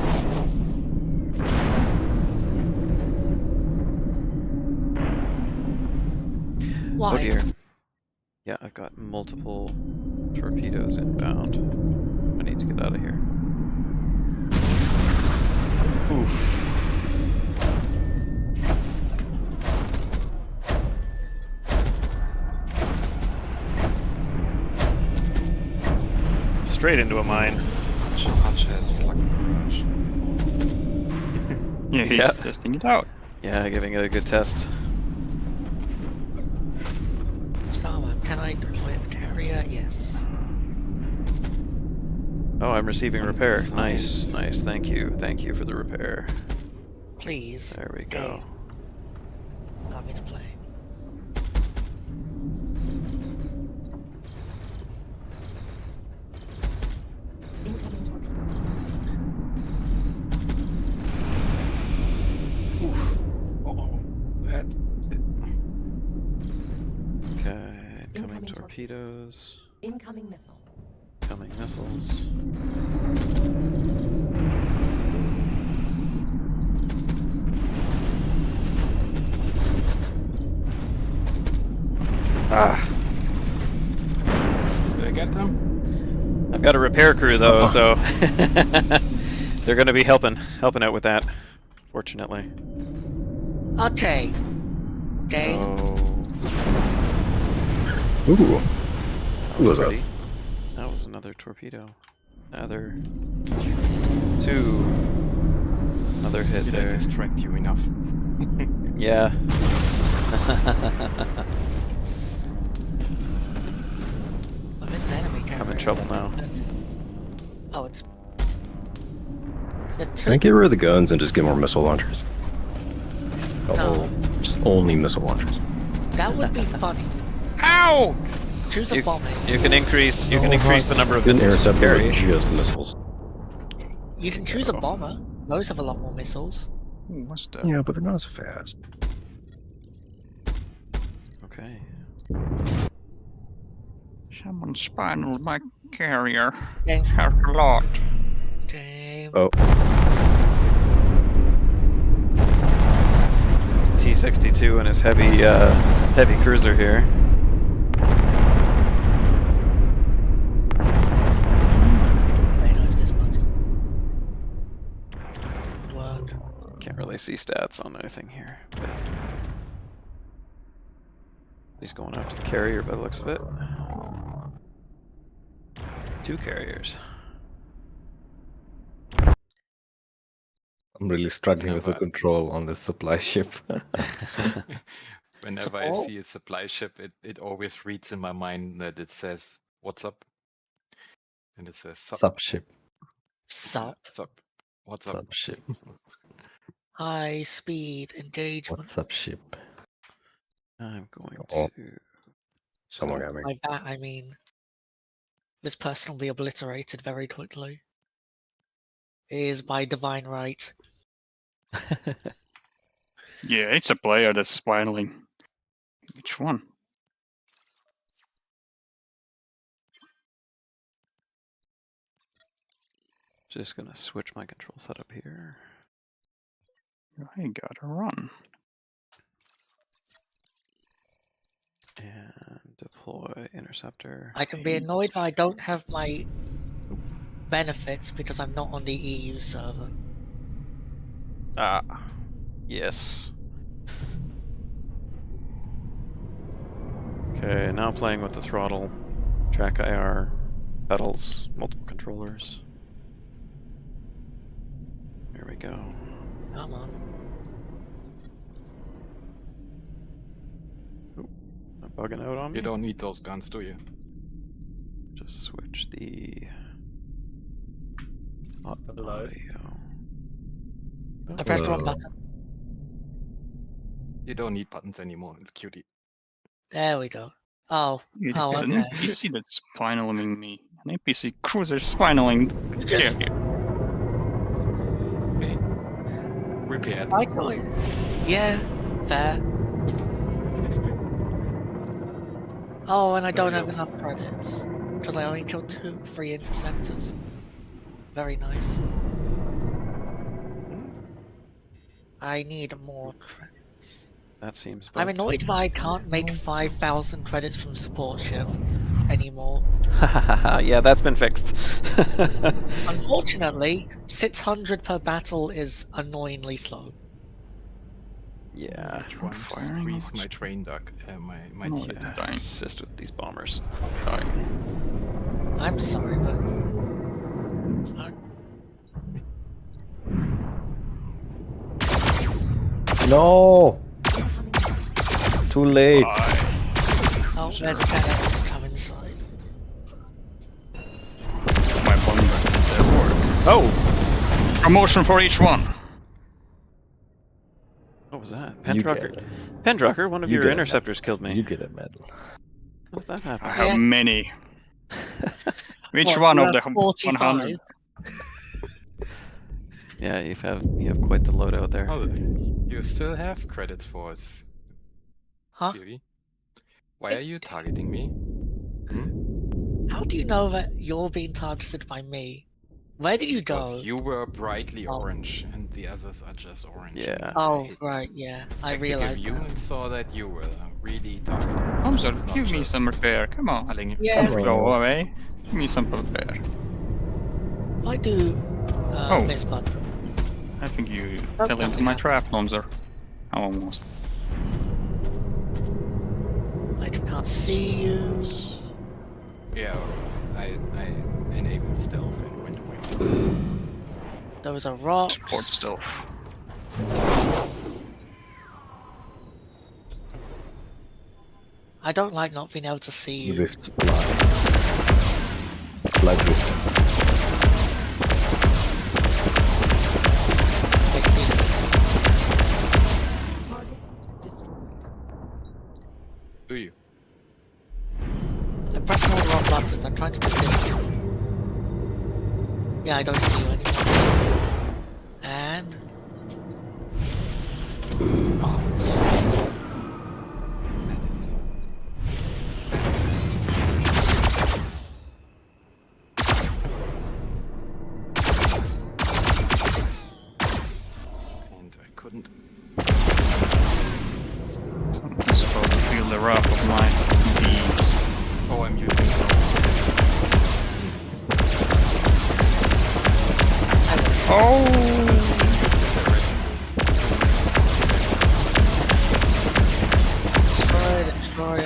Why? Oh dear. Yeah, I've got multiple torpedoes inbound. I need to get out of here. Oof. Straight into a mine. Hutch has flak barrage. Yeah, he's Yeah. testing it out. Yeah, giving it a good test. Can I deploy a carrier? Yes. Oh, I'm receiving repair. Nice, Science. nice. Thank you for the repair. Please. There we go. Okay. Allow me to play. Incoming torpedo. Oh, that. Okay, coming Incoming torpedoes, Incoming missile. coming missiles. Ah, Did I get them? I've got a repair crew though, so they're going to be helping out with that. Fortunately. Okay. Okay. Oh, Ooh. that Who was that? pretty. That was another torpedo. Another 2. Another hit Did I there. distract you enough? Yeah. Oh, there's an enemy carrier. I'm in trouble now. Oh, it's. The Can I get rid of the guns and just get more missile launchers? No. Just only missile launchers. That would be funny. Ow! Choose a You, bomb. you can increase the number of Didn't missiles you intercept carry. with just missiles. You can choose a bomber. Those have a lot more missiles. Ooh, what's that? Yeah, but they're not as fast. Okay. Someone spinaled my carrier. Okay. Hurt a lot. Okay. Oh, It's T-62 and his heavy cruiser here. Very nice, this button. Good work. Can't really see stats on anything here. But he's going after the carrier by the looks of it. 2 carriers. I'm really struggling with the control on this supply ship. Whenever I Support? see a supply ship, it always reads in my mind that it says, "What's up?" And it says, "Sup, Subship. Sup. sup, what's up?" Subship. High speed engagement. What's up, ship? I'm going Oh. to. Someone got me. By that I mean this person will be obliterated very quickly. It is by divine right. Yeah, it's a player that's spinaling. Which one? Just gonna switch my control setup here. I gotta run. And deploy interceptor. I can be annoyed that I don't have my benefits because I'm not on the EU server. Ah, yes. Okay, now playing with the throttle, track IR, pedals, multiple controllers. There we go. Come on. Not bugging out on me. You don't need those guns, do you? Just switch the audio. I pressed the wrong Hello. button. You don't need buttons anymore, cutie. There we go. Oh, It's oh, an okay. NPC that's spinaling me. An NPC cruiser spinaling. Just- carrier. Okay. Repaired. I got it. Yeah, fair. Oh, and I don't There have you go. enough credits because I only killed 3 interceptors. Very nice. I need more credits. That seems I'm bugged. annoyed that I can't make 5,000 credits from support ship anymore. Yeah, that's been fixed. Unfortunately, 600 per battle is annoyingly slow. Yeah. Which one to firing squeeze off. my train duck? My No, tear it's duct. dying. It's just with these bombers. Dying. I'm sorry, but No! Too late. Oh, there's a 10x come inside. My bond their work. Oh! Promotion for each one. What was that? You Pendrocker. get it. Pendrocker, one of You your get a interceptors medal. killed me. You get a medal. How did that I happen? have Yeah. many. Which What, one you of the have 100? 45? Yeah, you have quite the loadout there. Oh, you still have credits for us, Huh? Siri. Why are you targeting me? How do you know that you're being targeted by me? Where did you Because go? you were brightly Oh. orange, and the others are just orange. Yeah. and I Oh, hit right, yeah. I tactically realized you that. and saw that you were really targeting. Hamza, It's not give me just some repair. Come on. telling you. Yeah. Come Go on. away. Give me some repair. If I do Oh. this button, I think you Oh, fell into nothing my happened. trap, Hamza. Almost. I can't see you. Yeah, I enabled stealth and went away. There was a rock. Support still. I don't like not being able to see you. Rift supply. Supply drift. I see you. Target destroyed. Do you? I'm pressing all the wrong buttons. I'm trying to do this. Yeah, I don't see you anymore. And And I couldn't. Someone's supposed to feel the wrath of my bees. Oh, I'm using it. Oh! destroy it.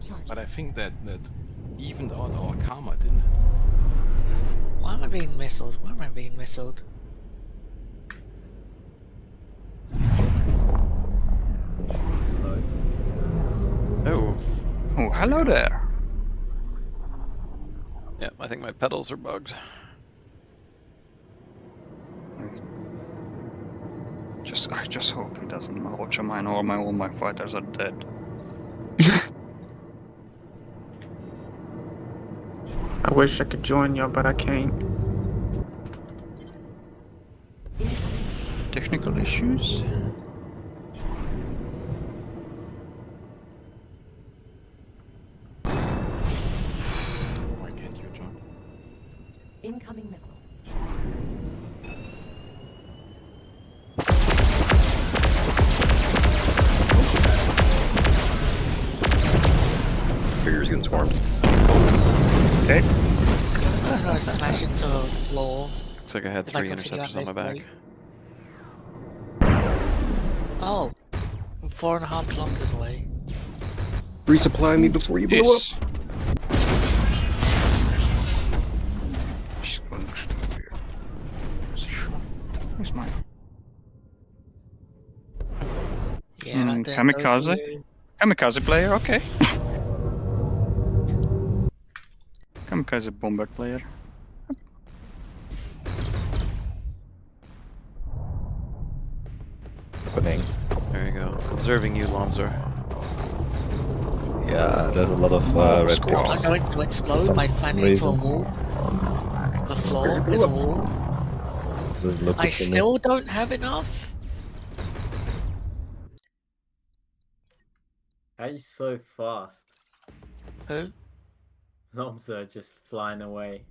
Charge. But I think that evened out our karma, didn't it? Why am I being missiled? Why am I being missiled? Oh. Oh, hello there. Yeah, I think my pedals are bugged. I just hope he doesn't launch a mine or all my fighters are dead. I wish I could join you, but I can't. Technical issues? Why can't you join? Incoming missile. Figures getting swarmed. Okay. I'm gonna smash into the floor. Looks like I had If I 3 continue interceptors on at my this back. rate. Oh, I'm 4.5 kilometers away. Resupply me before you blow up. Yes. She's going weird. Where's mine? Yeah, that didn't go kamikaze? for you. Kamikaze player, okay. Kamikaze bomber player. Opening. There you go. Observing you, Lomzor. Yeah, there's a lot of red squad. I'm picks. going to explode some by slamming into a reason. wall. The floor is a wall. Doesn't look I good to me. still don't have enough. How are you so fast? Who? Nomza just flying away.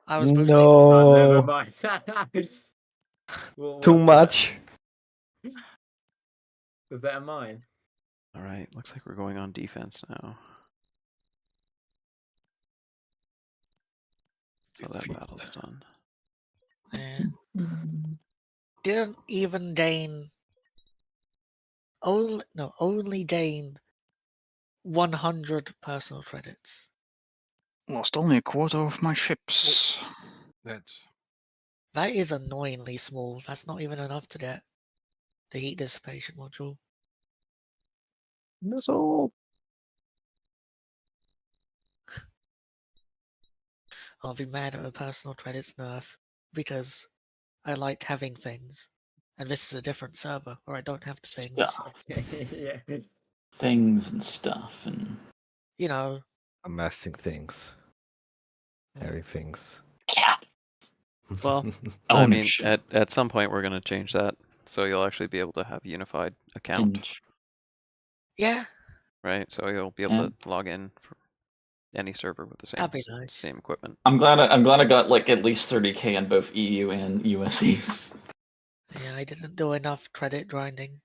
I was boosting. Oh, never No, mind. too What's much. that? Was that a mine? Alright, looks like we're going on defense now. So that battle's done. Yeah. Didn't even gain. Only gained 100 personal credits. Lost only a quarter of my ships. That is annoyingly small. That's not even enough to get the heat dissipation module. Missile. I'll be mad at a personal credits nerf because I like having things, and this is a different server where I don't have the things. Stuff. Yeah. Things and stuff and You know, Amassing things. Having things. yeah. Well, Oh, I mean, shit. at some point we're going to change that, so you'll actually be able to have a unified account, yeah, right? So you'll be able to log in for any server with the same that'd be nice. same equipment. I'm glad I got like at least 30k on both EU and USEs. Yeah, I didn't do enough credit grinding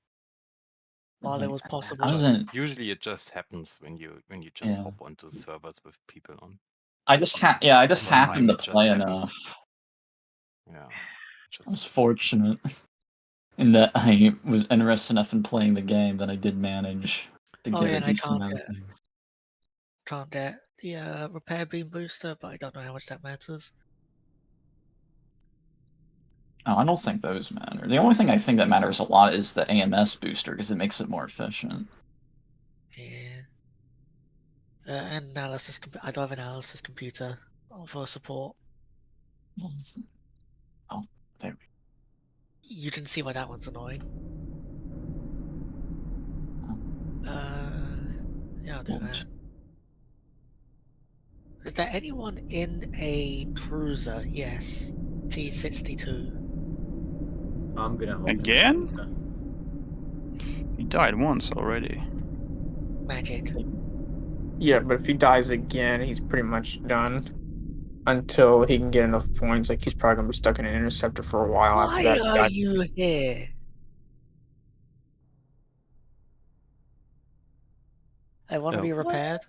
while it was possible. Usually it just happens when you just hop onto servers with people on. I just happened to play enough. Yeah. I was fortunate in that I was interested enough in playing the game that I did manage to get a and I decent amount of things. can't get the repair beam booster, but I don't know how much that matters. Oh, I don't think those matter. The only thing I think that matters a lot is the AMS booster because it makes it more efficient. Yeah. And analysis. I don't have an analysis computer for support. Oh, there we go. You can see why that one's annoying. Yeah, I'll do that. Is there anyone in a cruiser? Yes. T-62. I'm gonna hold Again? He died once already. Magic. Yeah, but if he dies again, he's pretty much done. Until he can get enough points, like he's probably gonna be stuck in an interceptor for a while Why after that. are you here? I want to be repaired.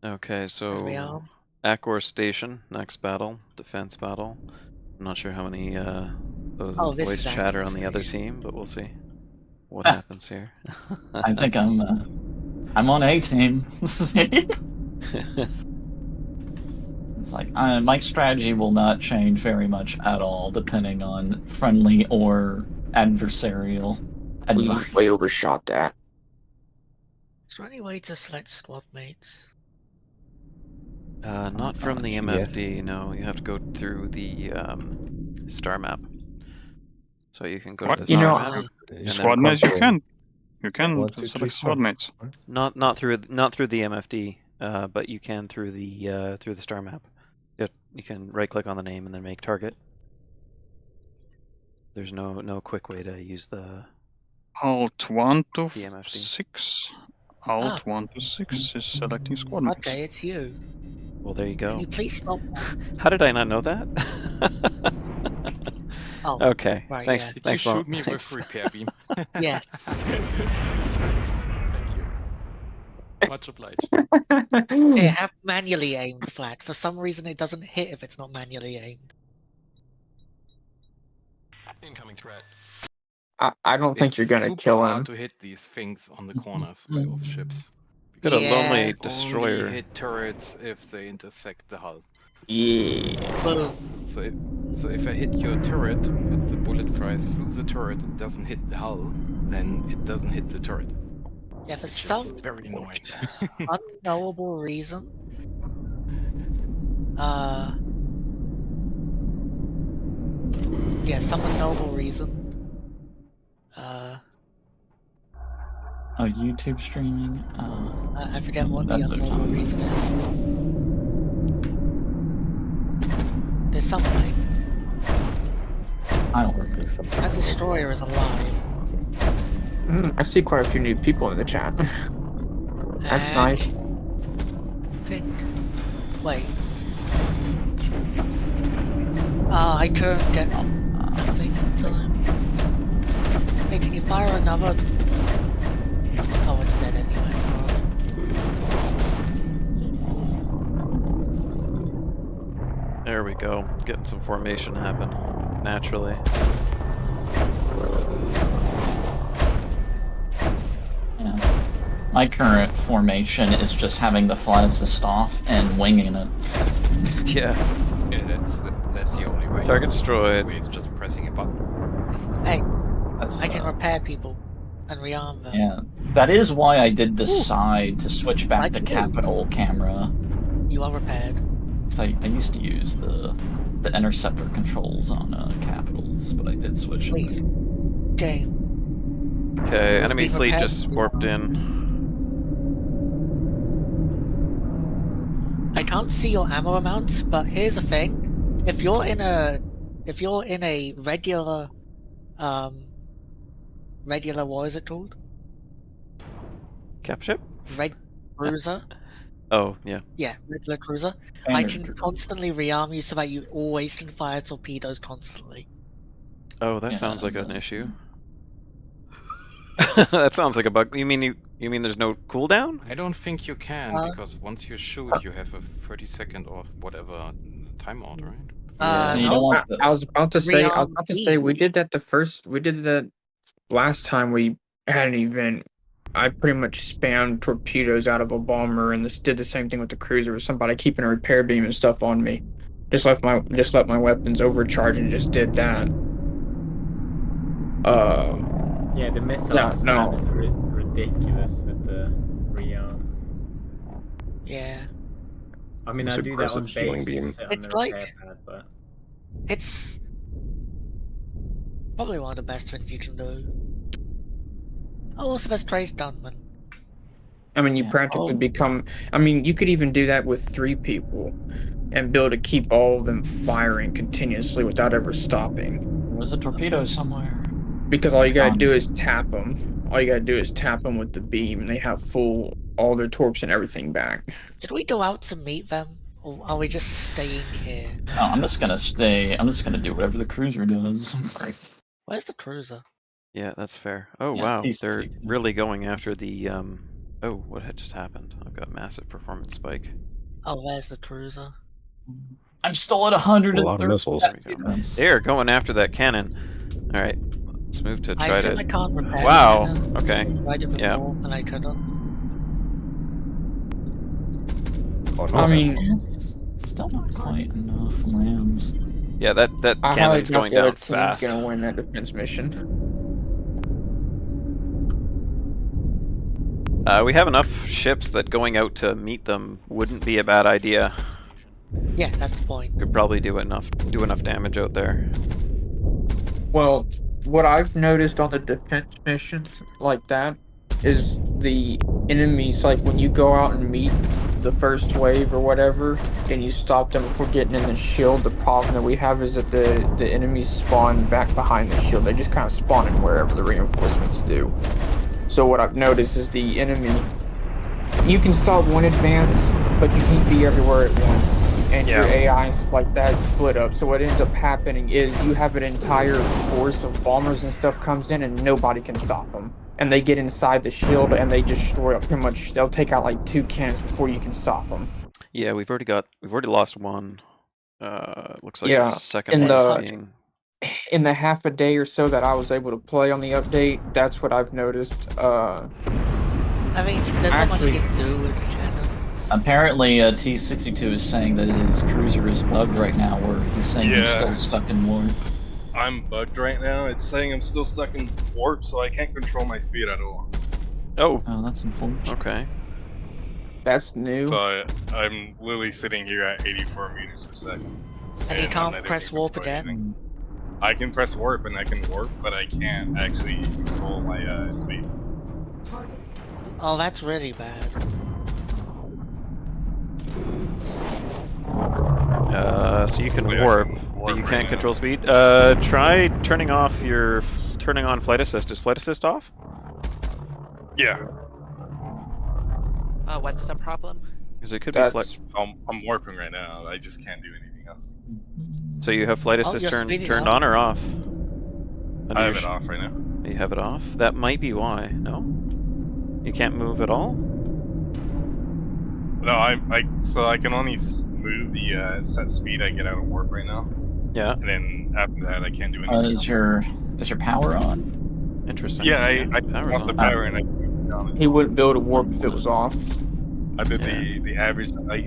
Okay, so rearmed. Accor Station, next battle, defense battle. I'm not sure how many those this voice is chatter Accor on the other Station. team, but we'll see what happens here. I think I'm on A team. It's like my strategy will not change very much at all, depending on friendly or adversarial advice. Way overshot that. Is there any way to select squad mates? Not from the MFD, no. You have to go through the star map. So you can go to the star map. Squad mates, you can. You can 1, 2, 3, select squad 4. mates. Not through the MFD, but you can through the star map. You can right click on the name and then make target. There's no quick way to use the Alt 1 to MFD. 6. Alt 1 to 6 is selecting squad mates. Okay, it's you. Well, there you go. Can you please stop? How did I not know that? Oh, okay. right, Thanks. yeah. Did Thanks, you Mo. shoot me Thanks. with repair beam? Yes. Thank you. Much obliged. Hey, have manually aimed flat. For some reason, it doesn't hit if it's not manually aimed. Incoming threat. I don't think you're gonna It's kill super him. hard to hit these things on the corners of ships. Got a Yeah. lonely Only destroyer. hit turrets if they intersect the hull. Yeah. Boom. So if I hit your turret, but the bullet flies through the turret and doesn't hit the hull, then it doesn't hit the turret. Yeah, for Which is some very annoying. unknowable reason. Yeah, some unknowable reason. Oh, YouTube streaming. I forget what the That's what unknowable I'm reason is. There's something. I don't think so. That destroyer is alive. I see quite a few new people in the chat. That's And nice. Pink. Wait. I couldn't get nothing in time. Hey, can you fire another? Oh, it's dead anyway. There we go. Getting some formation happen naturally. Yeah. My current formation is just having the flight assist off and winging it. Yeah. Yeah, that's the only way. Target destroyed. The way it's just pressing a button. Hey, That's, I can repair people and rearm them. Yeah, that is why I did decide to switch back I to can do. capital camera. You are repaired. So I used to use the interceptor controls on capitals, but I did switch. Please, Jane. Okay, enemy Be fleet prepared. just warped in. I can't see your ammo amounts, but here's the thing: if you're in a regular, what is it called? Cap ship? Red cruiser. Oh, yeah. Yeah, regular cruiser. I Standard can cruiser. constantly rearm you so that you always can fire torpedoes constantly. Oh, that Yeah, sounds like an no. issue. That sounds like a bug. You mean there's no cooldown? I don't think you can, because once you shoot, you have a 30-second or whatever timeout, right? You don't want the, I was about to say, Rearm we did that last time we had an event. I pretty much spammed torpedoes out of a bomber, and this did the same thing with the cruiser with somebody keeping a repair beam and stuff on me. Just let my weapons overcharge and just did that. Yeah, the missile no. spam is ridiculous with the rearm. Yeah. I mean, I It's do that on aggressive healing base, beam. just sit on It's the repair like- pad, but It's probably one of the best things you can do. Oh, what's the best trade done, man? I mean, you Yeah. practically Oh. become. I mean, you could even do that with 3 people, and be able to keep all of them firing continuously without ever stopping. there's a torpedo somewhere. Because all you It's gotta gone. do is tap them. All you gotta do is tap them with the beam, and they have all their torps and everything back. Did we go out to meet them, or are we just staying here? No, I'm just gonna stay. I'm just gonna do whatever the cruiser does. Where's the cruiser? Yeah, that's fair. Oh, Yeah, wow. T62. They're really going after the, Oh, what had just happened? I've got a massive performance spike. Oh, there's the cruiser. I'm still at 100. A lot of missiles. There we go. They're going after that cannon. Alright, let's move to I try assume I to... can't repair Wow, it. okay. I tried it before, Yeah. and I couldn't. Oh, no, I mean, It's still not quite enough lambs. Yeah, that I highly cannon's doubt going the other down team's fast. gonna win that defense mission. We have enough ships that going out to meet them wouldn't be a bad idea. Yeah, that's the point. Could probably do enough damage out there. Well, what I've noticed on the defense missions like that is the enemies, like when you go out and meet the first wave or whatever, and you stop them before getting in the shield, the problem that we have is that the enemies spawn back behind the shield. They just kind of spawn in wherever the reinforcements do. So what I've noticed is the enemy, you can start one advance, but you can't be everywhere at once. And your AI and stuff like that split up. So what ends up happening is you have an entire force of bombers and stuff comes in and nobody can stop them. And they get inside the shield and they destroy it pretty much. They'll take out like 2 cannons before you can stop them. Yeah, we've already lost one. Looks like Yeah, the second in one the- being... In the half a day or so that I was able to play on the update, that's what I've noticed. I mean, there's not much Actually- you can do with the cannon. Apparently, T62 is saying that his cruiser is bugged right now, where he's saying he's Yeah. still stuck in warp. I'm bugged right now. It's saying I'm still stuck in warp, so I can't control my speed at all. Oh, Oh, that's unfortunate. okay. That's new. So I'm literally sitting here at 84 meters per second. And you I'm can't not able press to warp control again? anything. I can press warp and I can warp, but I can't actually control my speed. Target destroyed. Oh, that's really bad. So you can Wait, I warp, can but warp you right can't now. control speed. Try turning on flight assist. Is flight assist off? Yeah, What's the problem? Because it could be That's flight. I'm warping right now. I just can't do anything else. So you have flight Oh, assist you're turned speeding turned up. on or off? I have it off right now. You have it off? That might be why. No? You can't move at all? No, so I can only move the set speed I get out of warp right now, Yeah. and then after that I can't do anything. Is your power on? Interesting. Yeah, I power's off the on. power and I can down. He wouldn't be able to warp if it was off. I did the average So I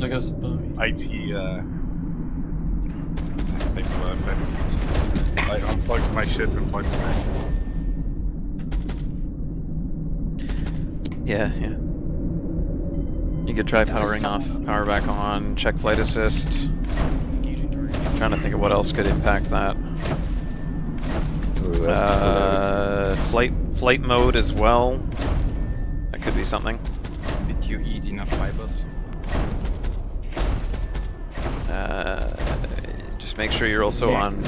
guess IT effects. I unplugged my ship and plugged it back. Yeah. You could try powering off, power back on, check flight assist. Trying to think of what else could impact that. Flight mode as well. That could be something. Did you eat enough fibers? Just make sure you're also on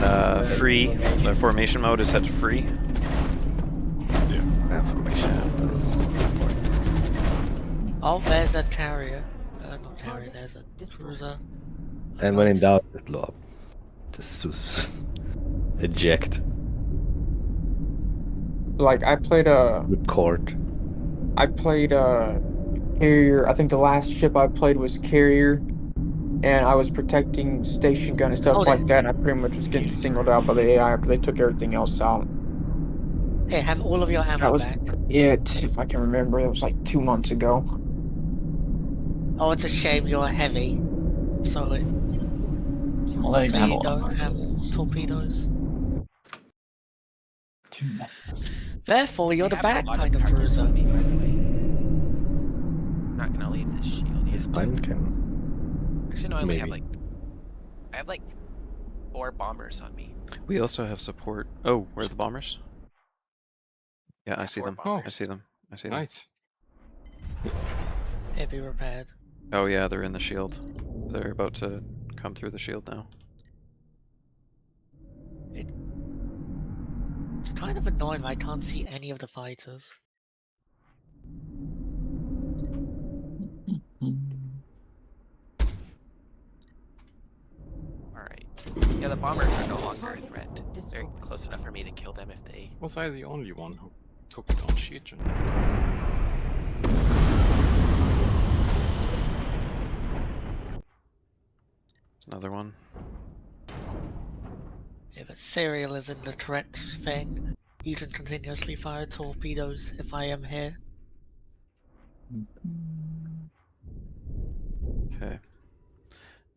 free. The formation mode is set to free. Yeah, formation. That's important. Oh, there's a carrier. Not carrier, there's a cruiser. And when in doubt, blow up. Just eject. Like I played Record. I played carrier. I think the last ship I played was carrier, and I was protecting station gun and stuff like that. And I pretty much was getting singled out by the AI after they took everything else out. Hey, have all of your ammo That was back. it, if I can remember. It was like 2 months ago. Oh, it's a shame you're heavy. Sorry. Well, they So have a you lot of don't have torpedoes. Too many. Therefore, you're the have bad a lot kind of targets cruiser. on me, by the way. I'm not gonna leave this shield. This pilot can. Actually, no, I only have Maybe. I have like 4 bombers on me. We also have support. Oh, where are the bombers? Yeah, I see 4 them. bombers. I see them. I see them. Nice. It'd be repaired. Oh yeah, they're in the shield. They're about to come through the shield now. It's kind of annoying. I can't see any of the fighters. Alright. Yeah, the bombers are no longer a threat. They're close enough for me to kill them if they... Was I the only one who took it on sheet? Another one. If a serial is in the threat thing, you can continuously fire torpedoes if I am here. Okay.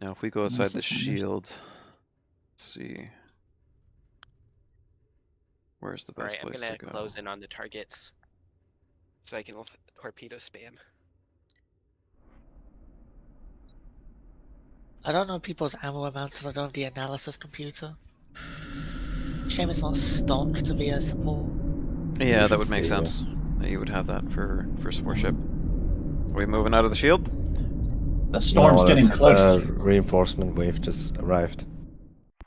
Now if we go outside the shield, let's see. Where's the best Alright, I'm place gonna to go? close in on the targets so I can torpedo spam. I don't know people's ammo amounts because I don't have the analysis computer. Shame it's not stocked via support. Yeah, that would make sense. That you would have that for support ship. Are we moving out of the shield? The storm's getting close. Reinforcement wave just arrived.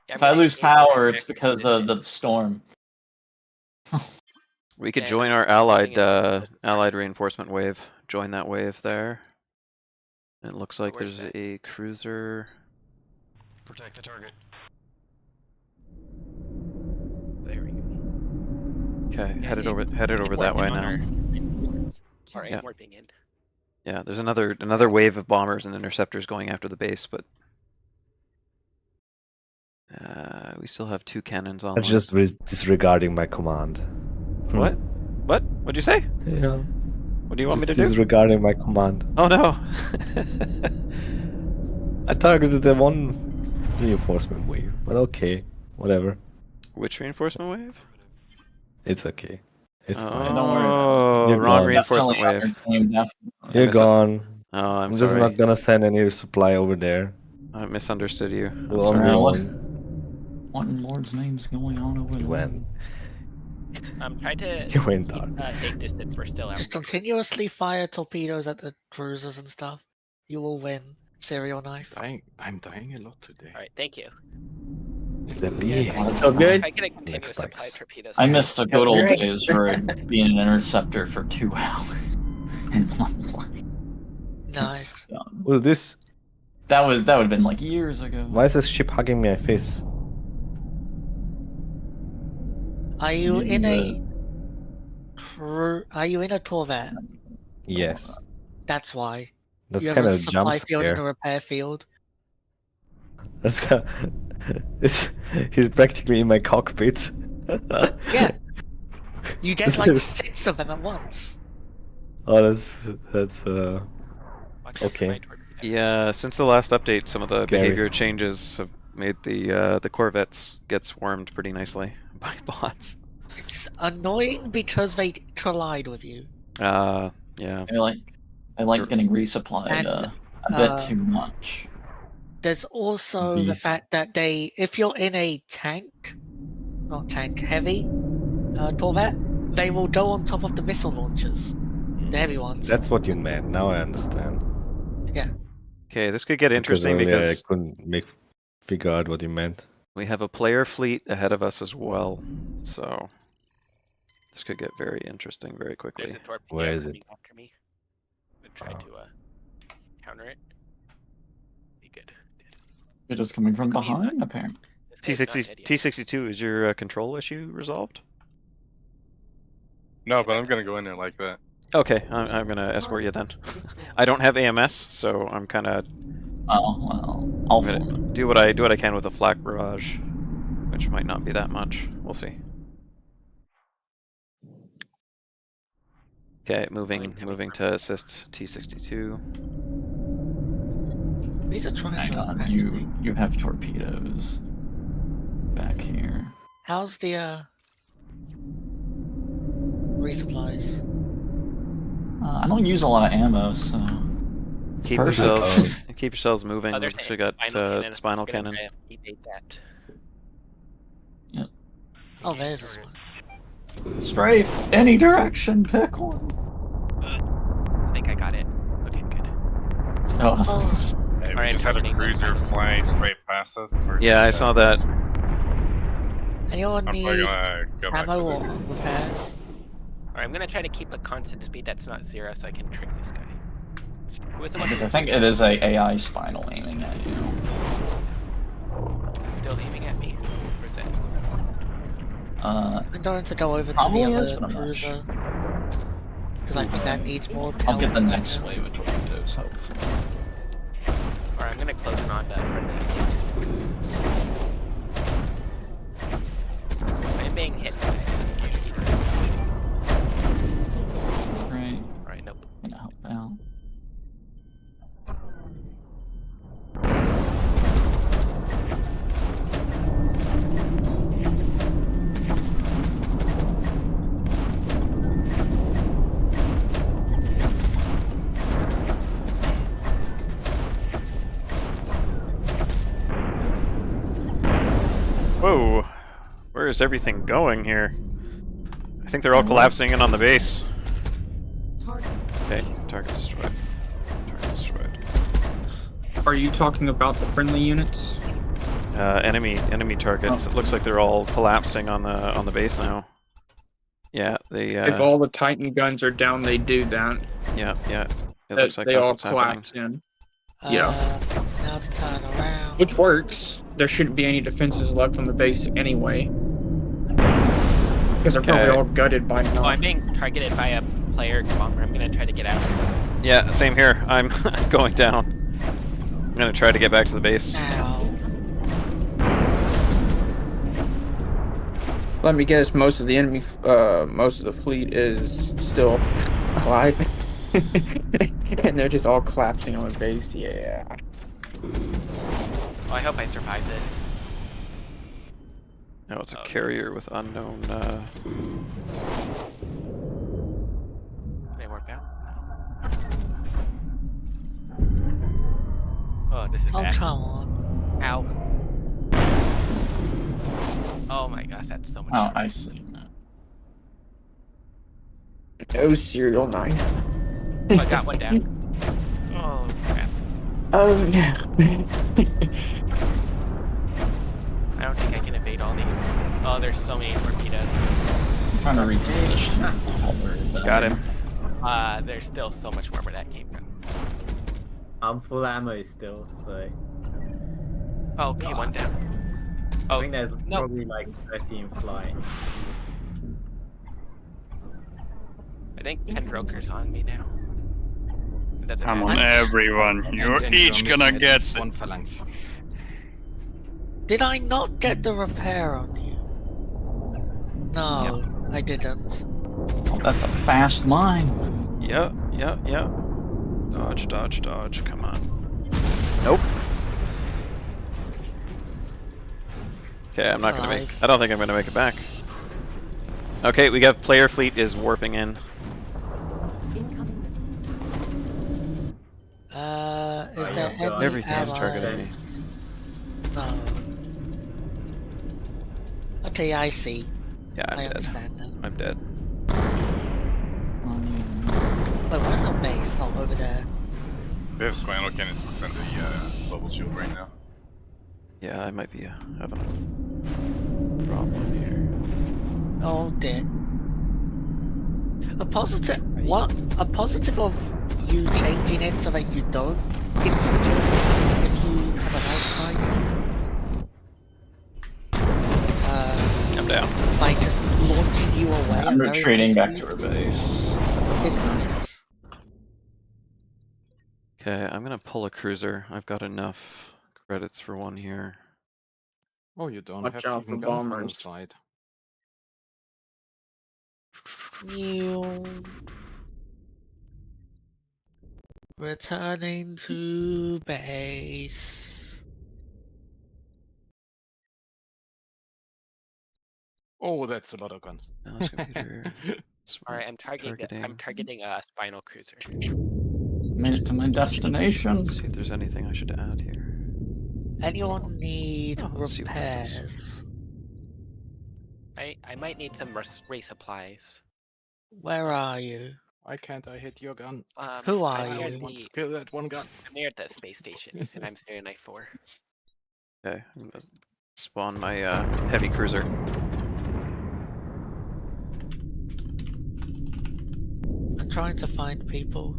If I lose power, it's because of the storm. We could join our allied reinforcement wave. Join that wave there. It looks like there's a cruiser. Protect the target. There we go. Okay, Yeah, headed see, over it's that way warping now. Alright, Yeah. warping in. Yeah, there's another wave of bombers and interceptors going after the base, but we still have 2 cannons on. I'm just disregarding my command. What? What? What'd you say? Yeah. What do you want me to Just do? disregarding my command. Oh no! I targeted the one reinforcement wave, but okay, whatever. Which reinforcement wave? It's okay. It's fine. Don't worry Oh, You're wrong gone. reinforcement Definitely wave. on your team, definitely. You're gone. Oh, I'm just sorry. not gonna send any supply over there. I misunderstood you. I'm Well, sorry. What in Lord's name's going on over there? When? I'm trying to You went keep, down. safe distance. We're still out. Just continuously fire torpedoes at the cruisers and stuff. You will win. Serial knife. I'm dying a lot today. Alright, thank you. The bee. So good. I get a continuous supply of torpedoes. I missed the good old Great. days where being an interceptor for 2 hours in one line. Nice. What is this? That would have been like years ago. Why is this ship hugging my face? Are you in a Are you in a Corvette? Yes. That's why. That's You have kind a of a jump supply field and a scare. repair field. That's kind he's practically in my cockpit. Yeah. You get like 6 of them at once. Oh, that's okay. Yeah, since the last update, some of the Scary. behavior changes have made the Corvettes get swarmed pretty nicely by bots. It's annoying because they collide with you. Yeah. I like getting resupplied And, a bit too much. There's also the Bees. fact that if you're in a tank, not tank, heavy Corvette, they will go on top of the missile launchers, the heavy ones. That's what you meant. Now I understand. Yeah. Okay, this could get interesting earlier because I couldn't figure out what you meant. we have a player fleet ahead of us as well, so this could get very interesting very quickly. There's a torpedo Where is coming it? after me. I'm gonna try to counter it. Be good. You're just coming from behind, apparently. T62, is your control issue resolved? No, but I'm gonna go in there like that. Okay, I'm gonna escort you then. I don't have AMS, so I'm kind of. Oh well, I'll do what I can with a flak barrage, which might not be that much. We'll see. Okay, moving to assist T62. These are trying Hang to on, affect me. you have torpedoes back here. How's the resupplies? I don't use a lot of ammo, so it's Keep perfect. yourselves moving. There's We got spinal I'm gonna cannon. try to evade that. Yep. Oh, there's this one. Strafe, any direction, pick one. I think I got it. Okay, good. Oh. Hey, we Alright, just had a terminating cruiser fly straight past us. Yeah, I saw that. Anyone I'm need probably gonna go back to ammo or the... repairs? Alright, I'm gonna try to keep a constant speed that's not 0 so I can trick this guy. Who is the one Because I who's think it is a AI spinal aiming at you. Is it still aiming at me? Or is it? I'm going to go over to Probably the is, other but I'm not cruiser. Because I think that needs more I'll get the help. next wave of torpedoes, hopefully. Alright, I'm gonna close in on friendly. I'm being hit by usually. Right. Alright, nope. I'm gonna help out. Whoa, where is everything going here? I think they're all collapsing in on the base. Okay, target destroyed. Target destroyed. Are you talking about the friendly units? Enemy targets. It looks like they're all collapsing on the base now. Yeah, they. If all the Titan guns are down, they do that. Yeah. It looks like they that's all what's happening. collapse in. Yeah. Now to turn around. Which works. There shouldn't be any defenses left on the base anyway. Because they're probably all gutted by now. Oh, I'm being targeted by a player bomber. I'm gonna try to get out. Yeah, same here. I'm going down. I'm gonna try to get back to the base. Ow. Let me guess, most of the enemy, most of the fleet is still alive. And they're just all collapsing on the base, yeah. Oh, I hope I survive this. No, it's a carrier with unknown. Can I warp out? Oh, this is Oh, bad. come on. Ow. Oh my gosh, that's so much. Oh, I see. No cereal knife. Oh, I got one down. Oh crap. Oh no. I don't think I can evade all these. Oh, there's so many torpedoes. I'm trying to reposition. Got him. There's still so much more where that came from. I'm full ammo still, so. Oh, okay, one down. I Oh, think there's no. probably like 30 in flight. I think Pendroker's on me now. It doesn't Come matter. on, everyone. You're each gonna get one phalanx. Did I not get the repair on you? No, I didn't. Oh, that's a fast mine. Yeah. Dodge, dodge, dodge. Come on. Nope. Okay, I'm not gonna make. I don't think I'm gonna make it back. Okay, we got player fleet is warping in. Is there any Everything's targeting me. No. Okay, I see. Yeah, I'm I dead. understand now. I'm dead. Wait, where's our base? Oh, over there. We have spinal cannons within the bubble shield right now. Yeah, I might be having a problem here. Oh dear. A positive. What? A positive of you changing it so that you don't institute if you have an outside. I'm down. By just launching you away. I'm retreating back to our base. It's nice. Okay, I'm gonna pull a cruiser. I've got enough credits for one here. Oh, you don't Watch have out even for guns on the bombers. side. Returning to base. Oh, that's a lot of guns. Alright, I'm targeting a spinal cruiser. Made it to my destination. Let's see if there's anything I should add here. Anyone need Let's see what that is. repairs? I might need some resupplies. Where are you? Why can't I hit your gun? Who are I'm near you? Want to kill that one gun. I'm near the space station, and I'm near Knife 4. Okay, I'm gonna spawn my heavy cruiser. I'm trying to find people.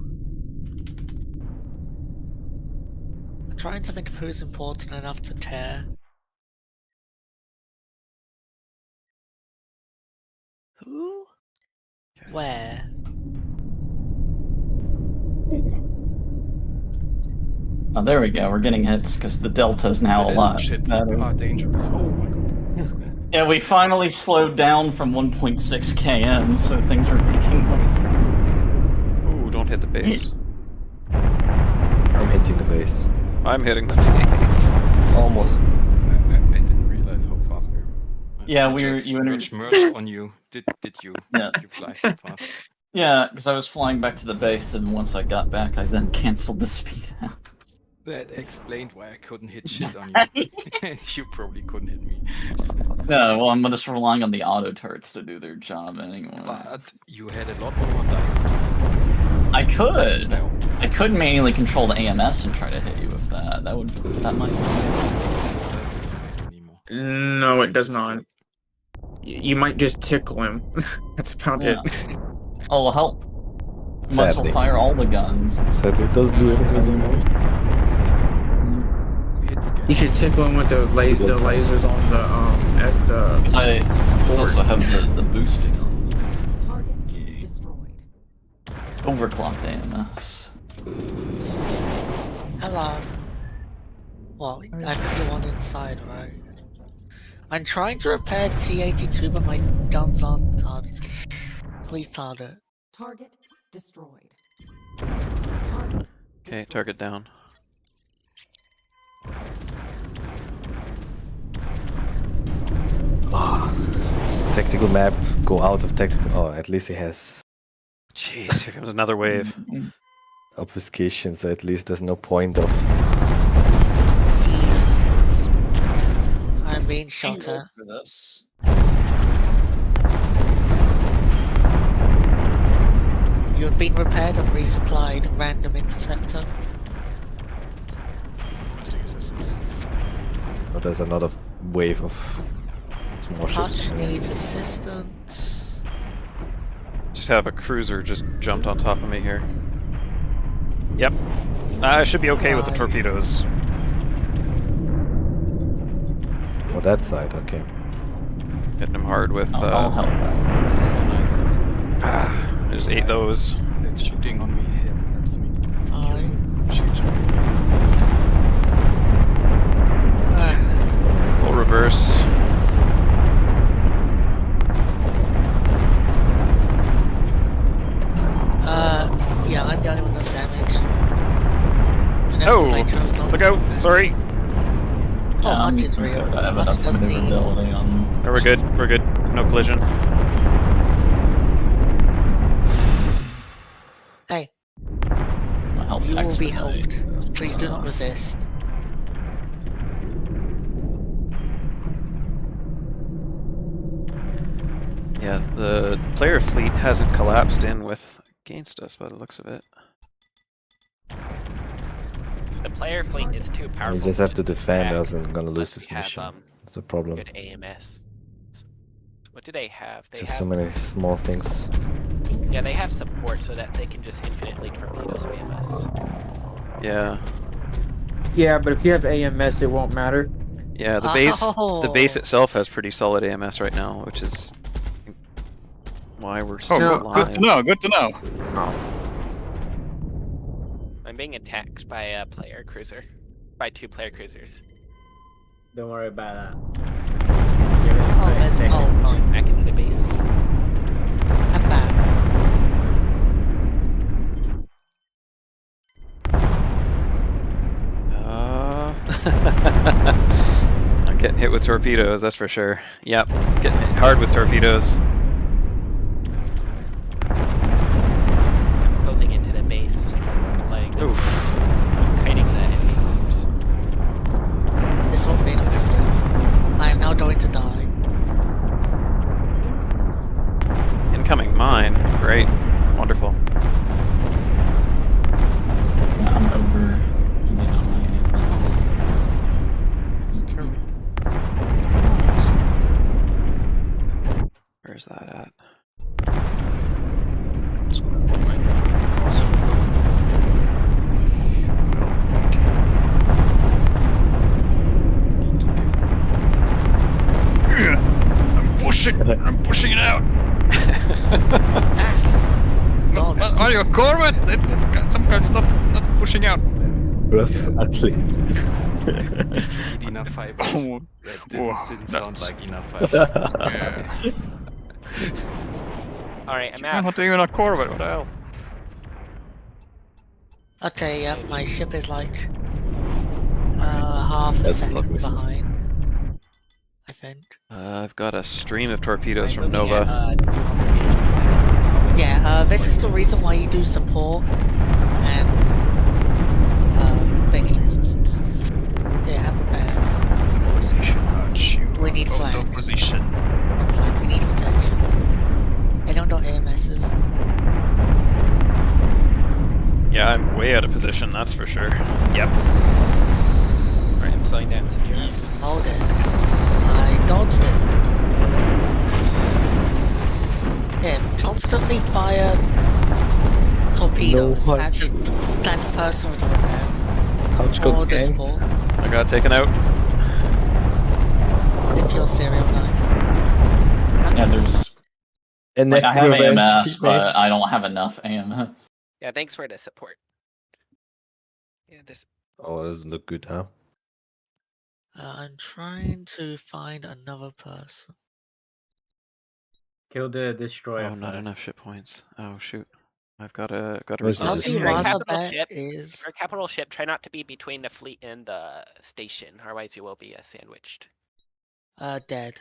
I'm trying to think of who's important enough to care. Who? Okay. Where? Oh, there we go. We're getting hits because the delta's now a lot better. Are dangerous. Oh my god. Yeah, we finally slowed down from 1.6 km, so things are making worse. Ooh, don't hit the base. I'm hitting the base. I'm hitting the base. Almost. I didn't realize how fast we were. Yeah, You merged on you. Did you? Yeah. You fly so fast? Yeah, because I was flying back to the base, and once I got back, I then canceled the speed out. That explained why I couldn't hit shit on you. And you probably couldn't hit me. No, well, I'm just relying on the auto turrets to do their job anyway. But you had a lot more dice. I could. I could manually control the AMS and try to hit you with that. That might. No, it does not. You might just tickle him. That's about it. Oh, well, help. Might as well Sadly. fire all the guns. Sadly, it doesn't do anything. You should tickle him with the lasers on the at the. Because I also have the boosting on. Target destroyed. Overclocked AMS. Hello. Well, I think you're on inside, right? I'm trying to repair T-82, but my guns aren't targeting. Please target. Target destroyed. Target. Okay, target down. Tactical map, go out of tactical. Oh, at least he has Jeez, here comes another wave. obfuscation, so at least there's no point of. I'm being shot at. For this. You've been repaired and resupplied. Random interceptor. Requesting assistance. Oh, there's another wave of more ships. Hush needs assistance. Just have a cruiser just jumped on top of me here. Yep. I should be okay with the torpedoes. Oh, that side, okay. Hitting him hard with. I'll help Nice. There's 8 of those. It's shooting on me. It hurts me. Full reverse. have Oh, to play Trails now. look out! Sorry. Oh, Arch is real. I have Arch enough doesn't need. maneuverability on. Oh, we're good. We're good. No collision. Hey, I'll help you will be expedite. helped. Please do not resist. Yeah, the player fleet hasn't collapsed in against us by the looks of it. The player fleet is too powerful. You just have to to defend attack us and we're gonna lose unless this we have, mission. That's a problem. Good AMS. What do they have? They Just have, so many small things. Yeah, they have support so that they can just infinitely torpedo spam us. Yeah. Yeah, but if you have AMS, it won't matter. Yeah, the base itself has pretty solid AMS right now, which is why we're still alive. Good to know. Good to know. I'm being attacked by a player cruiser. By 2 player cruisers. Don't worry about that. Oh, there's Going back into the base. Have fun. I'm getting hit with torpedoes, that's for sure. Yep, getting hit hard with torpedoes. I'm closing into the base. Letting them kiting the enemy bombers. This won't be enough to save. I am now going to die. Incoming mine. Great. Wonderful. I'm over. Where's that at? I'm pushing it out. Are you a Corvette? It's somehow it's not pushing out. Breath athlete. Enough fibers. That didn't sound like enough fibers. Alright, I'm I'm out. not even a Corvette. What the hell? Okay, yeah, my ship is like half a That's second not misses. behind. I think. I've got a stream of torpedoes from I'm moving Nova. at, 200 meters per second. Yeah, this is the reason why you do support and things. Yeah, have repairs. The position, Arch. We need flag. The position. Not flag, we need protection. I don't know AMSs. Yeah, I'm way out of position, that's for sure. Yep. Alright, I'm slowing down to 0. Hold it. I dodged it. Yeah, constantly fire torpedoes at that person with the repair. How'd you Or go the ganked? support. I got taken out. If you're serial knife. Yeah, there's. And Like, I next to have revenge AMS, but teammates. I don't have enough AMS. Yeah, thanks for the support. Yeah, this. Oh, that doesn't look good, huh? I'm trying to find another person. Kill the destroyer Oh, not enough first. ship points. Oh shoot. I've got a Where's the resist. Chelsea destroyer? Razorback is. For a capital ship, try not to be between the fleet and the station, otherwise you will be sandwiched. Dead.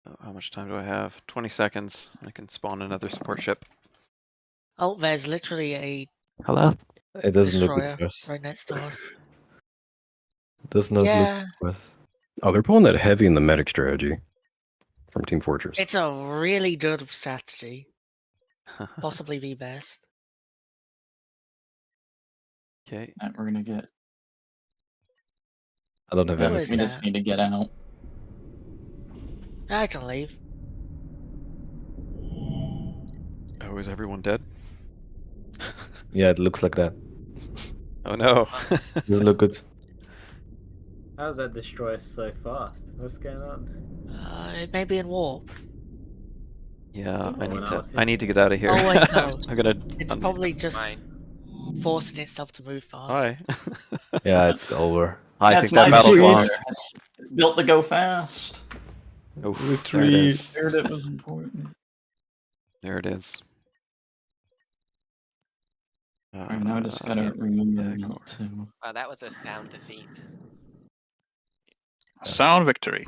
Oh, how much time do I have? 20 seconds. I can spawn another support ship. Oh, there's literally a Hello? It doesn't look destroyer good for us. right next to us. It does not Yeah. look good for us. Oh, they're pulling that heavy in the medic strategy from Team Fortress. It's a really good strategy. Possibly the best. Okay. Alright, we're gonna get. I don't have Who anything. is We just that? need to get out. I can leave. Oh, is everyone dead? Yeah, it looks like that. Oh no. Doesn't look good. How's that destroyer so fast? What's going on? It may be in warp. Yeah, Oh, I need to get out of here. Oh wait, no. I'm gonna. It's probably just forcing itself to move fast. Hi. Yeah, it's over. I That's think that my battle's destroyer. lost. It's built to go fast. Oh, there it Retreat. is. Heard it was important. There it is. Alright, now I just gotta remember yeah, not to. Wow, that was a sound defeat. Sound victory.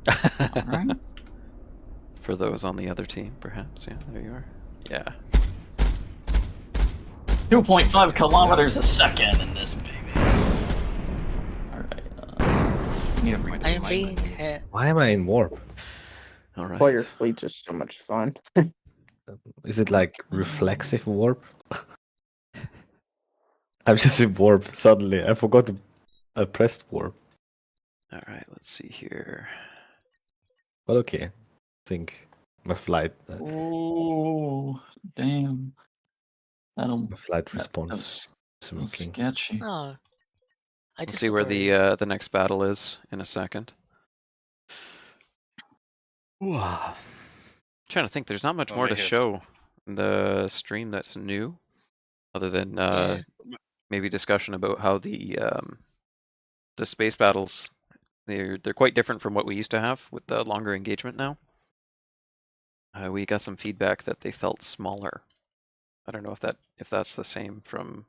Alright. For those on the other team, perhaps. Yeah, there you are. Yeah. 2.5 kilometers a second in this baby. Alright, I am being hit. Why am I in warp? All right. Player fleets are so much fun. Is it like reflexive warp? I'm just in warp suddenly. I forgot to. I pressed warp. All right. Let's see here. But okay. I think my flight. Oh, damn. My flight That response was smoothly. sketchy. No. I We'll see where disagree. the next battle is in a second. Wow. Trying to think. There's not much Oh, more I to hit. show in the stream that's new, other than maybe discussion about how the space battles they're quite different from what we used to have with the longer engagement now. We got some feedback that they felt smaller. I don't know if that's the same from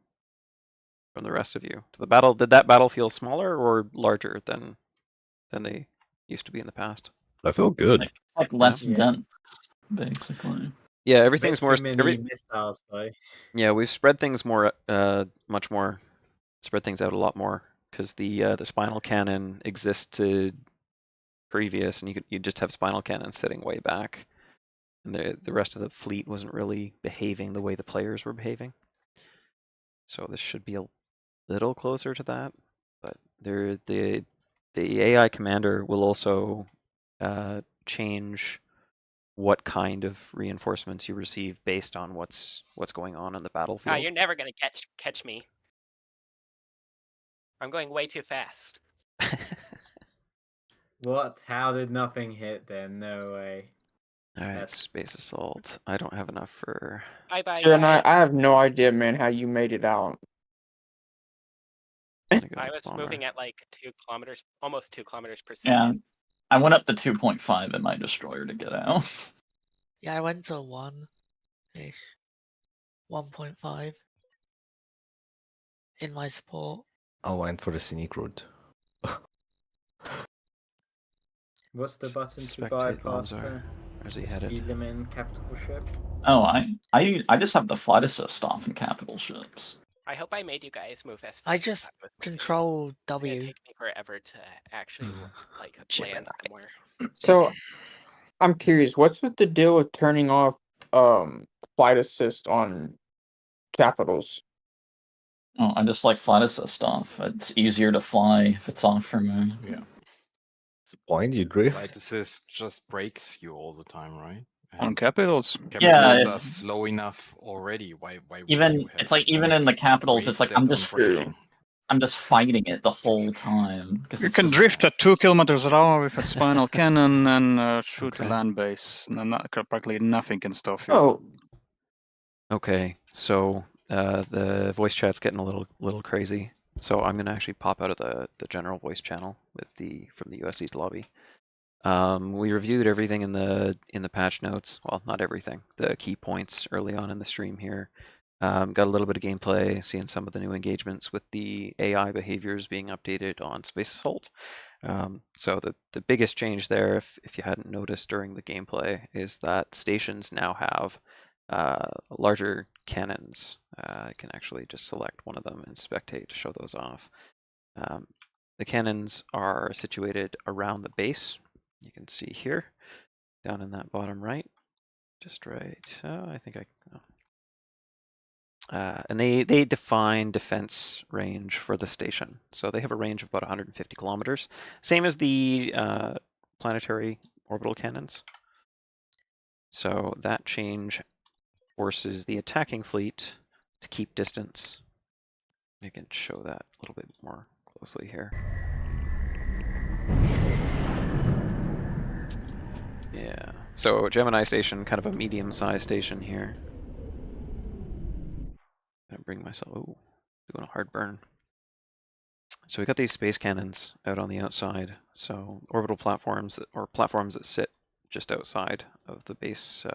the rest of you. Did that battle feel smaller or larger than they used to be in the past? I felt good. Like less Yeah. dense, basically. Yeah, everything's Bit more. too many missiles though. Yeah, we've spread things more, much more, spread things out a lot more because the spinal cannon existed previous, and you just have spinal cannon sitting way back, and the rest of the fleet wasn't really behaving the way the players were behaving. So this should be a little closer to that, but the AI commander will also change what kind of reinforcements you receive based on what's going on the Wow, battlefield. you're never gonna catch me. I'm going way too fast. What? How did nothing hit then? No way. All right, That's- space assault. I don't have enough for. Bye. Sure, and I have no idea, man, how you made it out. I was moving at like 2 kilometers, almost 2 kilometers per Yeah, second. I went up to 2.5 in my destroyer to get out. Yeah, I went to 1-ish. 1.5. In my support. I went for the scenic route. What's the button to Spectate bypass bombs are. Where's he headed? speed limit in capital ship? Oh, I just have the flight assist off in capital ships. I hope I made you guys move as fast. I as just I was moving. control It's gonna W. take me forever to actually like land somewhere. So, I'm curious, what's with the deal with turning off flight assist on capitals? Oh, I just like flight assist off. It's easier to fly if it's off for me. Yeah. What's the point? You drift? Flight assist just breaks you all the time, right? On capitals. Capitals Yeah, are slow enough already. Why would Even you have it's like even in the capitals, it's like wasted I'm just fighting it the whole time. You can drift at 2 kilometers an hour with a spinal cannon and shoot a land base. And practically nothing can stop you. Oh. Okay, so the voice chat's getting a little crazy. So I'm gonna actually pop out of the general voice channel with from the US East lobby. We reviewed everything in the patch notes. Well, not everything. The key points early on in the stream here. Got a little bit of gameplay, seeing some of the new engagements with the AI behaviors being updated on Space Assault. So the biggest change there, if you hadn't noticed during the gameplay, is that stations now have larger cannons. I can actually just select one of them and spectate to show those off. The cannons are situated around the base. You can see here, down in that bottom right, just right. I think and they define defense range for the station. So they have a range of about 150 kilometers, same as the planetary orbital cannons. So that change forces the attacking fleet to keep distance. I can show that a little bit more closely here. Yeah, so Gemini station, kind of a medium-sized station here. Gonna bring myself, doing a hard burn. So we got these space cannons out on the outside. So orbital platforms or platforms that sit just outside of the base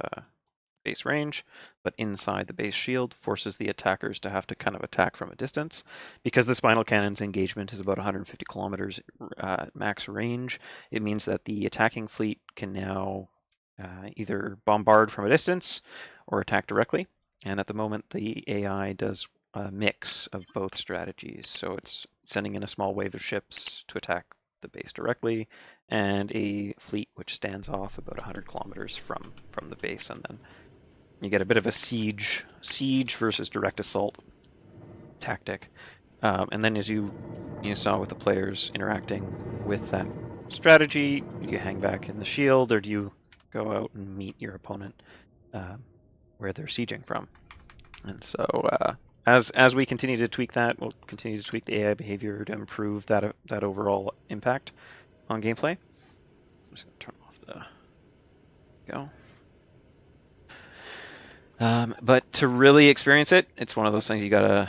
base range, but inside the base shield forces the attackers to have to kind of attack from a distance. Because the spinal cannon's engagement is about 150 kilometers max range, it means that the attacking fleet can now either bombard from a distance or attack directly. And at the moment, the AI does a mix of both strategies. So it's sending in a small wave of ships to attack the base directly, and a fleet which stands off about 100 kilometers from the base, and then you get a bit of a siege versus direct assault tactic. And then as you saw with the players interacting with that strategy, do you hang back in the shield, or do you go out and meet your opponent where they're sieging from? And so as we continue to tweak that, we'll continue to tweak the AI behavior to improve that overall impact on gameplay. I'm just gonna turn off the go. But to really experience it, it's one of those things you gotta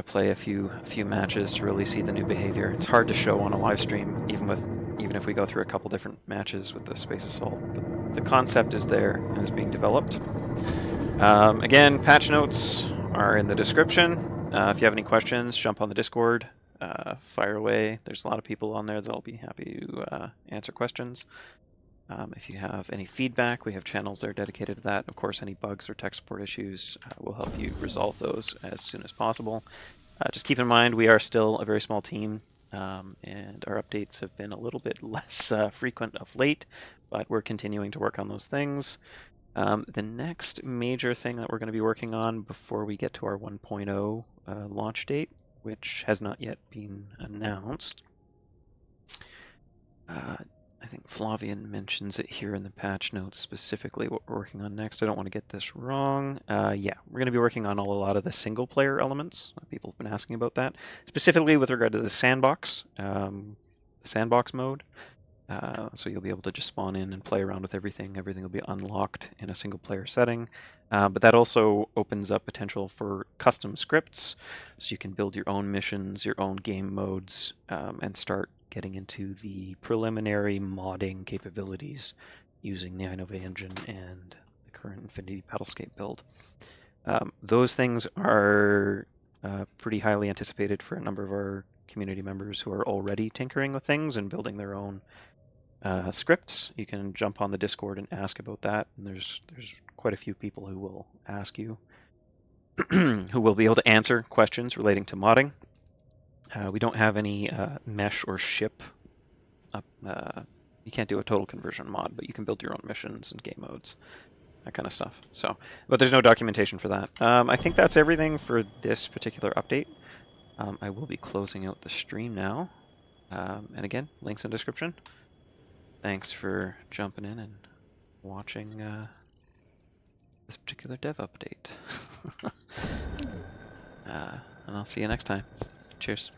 play a few matches to really see the new behavior. It's hard to show on a live stream, even if we go through a couple different matches with the Space Assault. But the concept is there and is being developed. Again, patch notes are in the description. If you have any questions, jump on the Discord, fire away. There's a lot of people on there that'll be happy to answer questions. If you have any feedback, we have channels there dedicated to that. Of course, any bugs or tech support issues, we'll help you resolve those as soon as possible. Just keep in mind, we are still a very small team, and our updates have been a little bit less frequent of late, but we're continuing to work on those things. The next major thing that we're going to be working on before we get to our 1.0 launch date, which has not yet been announced. I think Flavian mentions it here in the patch notes specifically what we're working on next. I don't want to get this wrong. Yeah, we're going to be working on a lot of the single player elements. People have been asking about that, specifically with regard to the sandbox mode. So you'll be able to just spawn in and play around with everything. Everything will be unlocked in a single player setting. But that also opens up potential for custom scripts, so you can build your own missions, your own game modes, and start getting into the preliminary modding capabilities using the I-Novae engine and the current Infinity Battlescape build. Those things are pretty highly anticipated for a number of our community members who are already tinkering with things and building their own scripts. You can jump on the Discord and ask about that, and there's quite a few people who will ask you, who will be able to answer questions relating to modding. We don't have any mesh or ship. You can't do a total conversion mod, but you can build your own missions and game modes, that kind of stuff. So, but there's no documentation for that. I think that's everything for this particular update. I will be closing out the stream now. And again, links in the description. Thanks for jumping in and watching this particular dev update. And I'll see you next time. Cheers.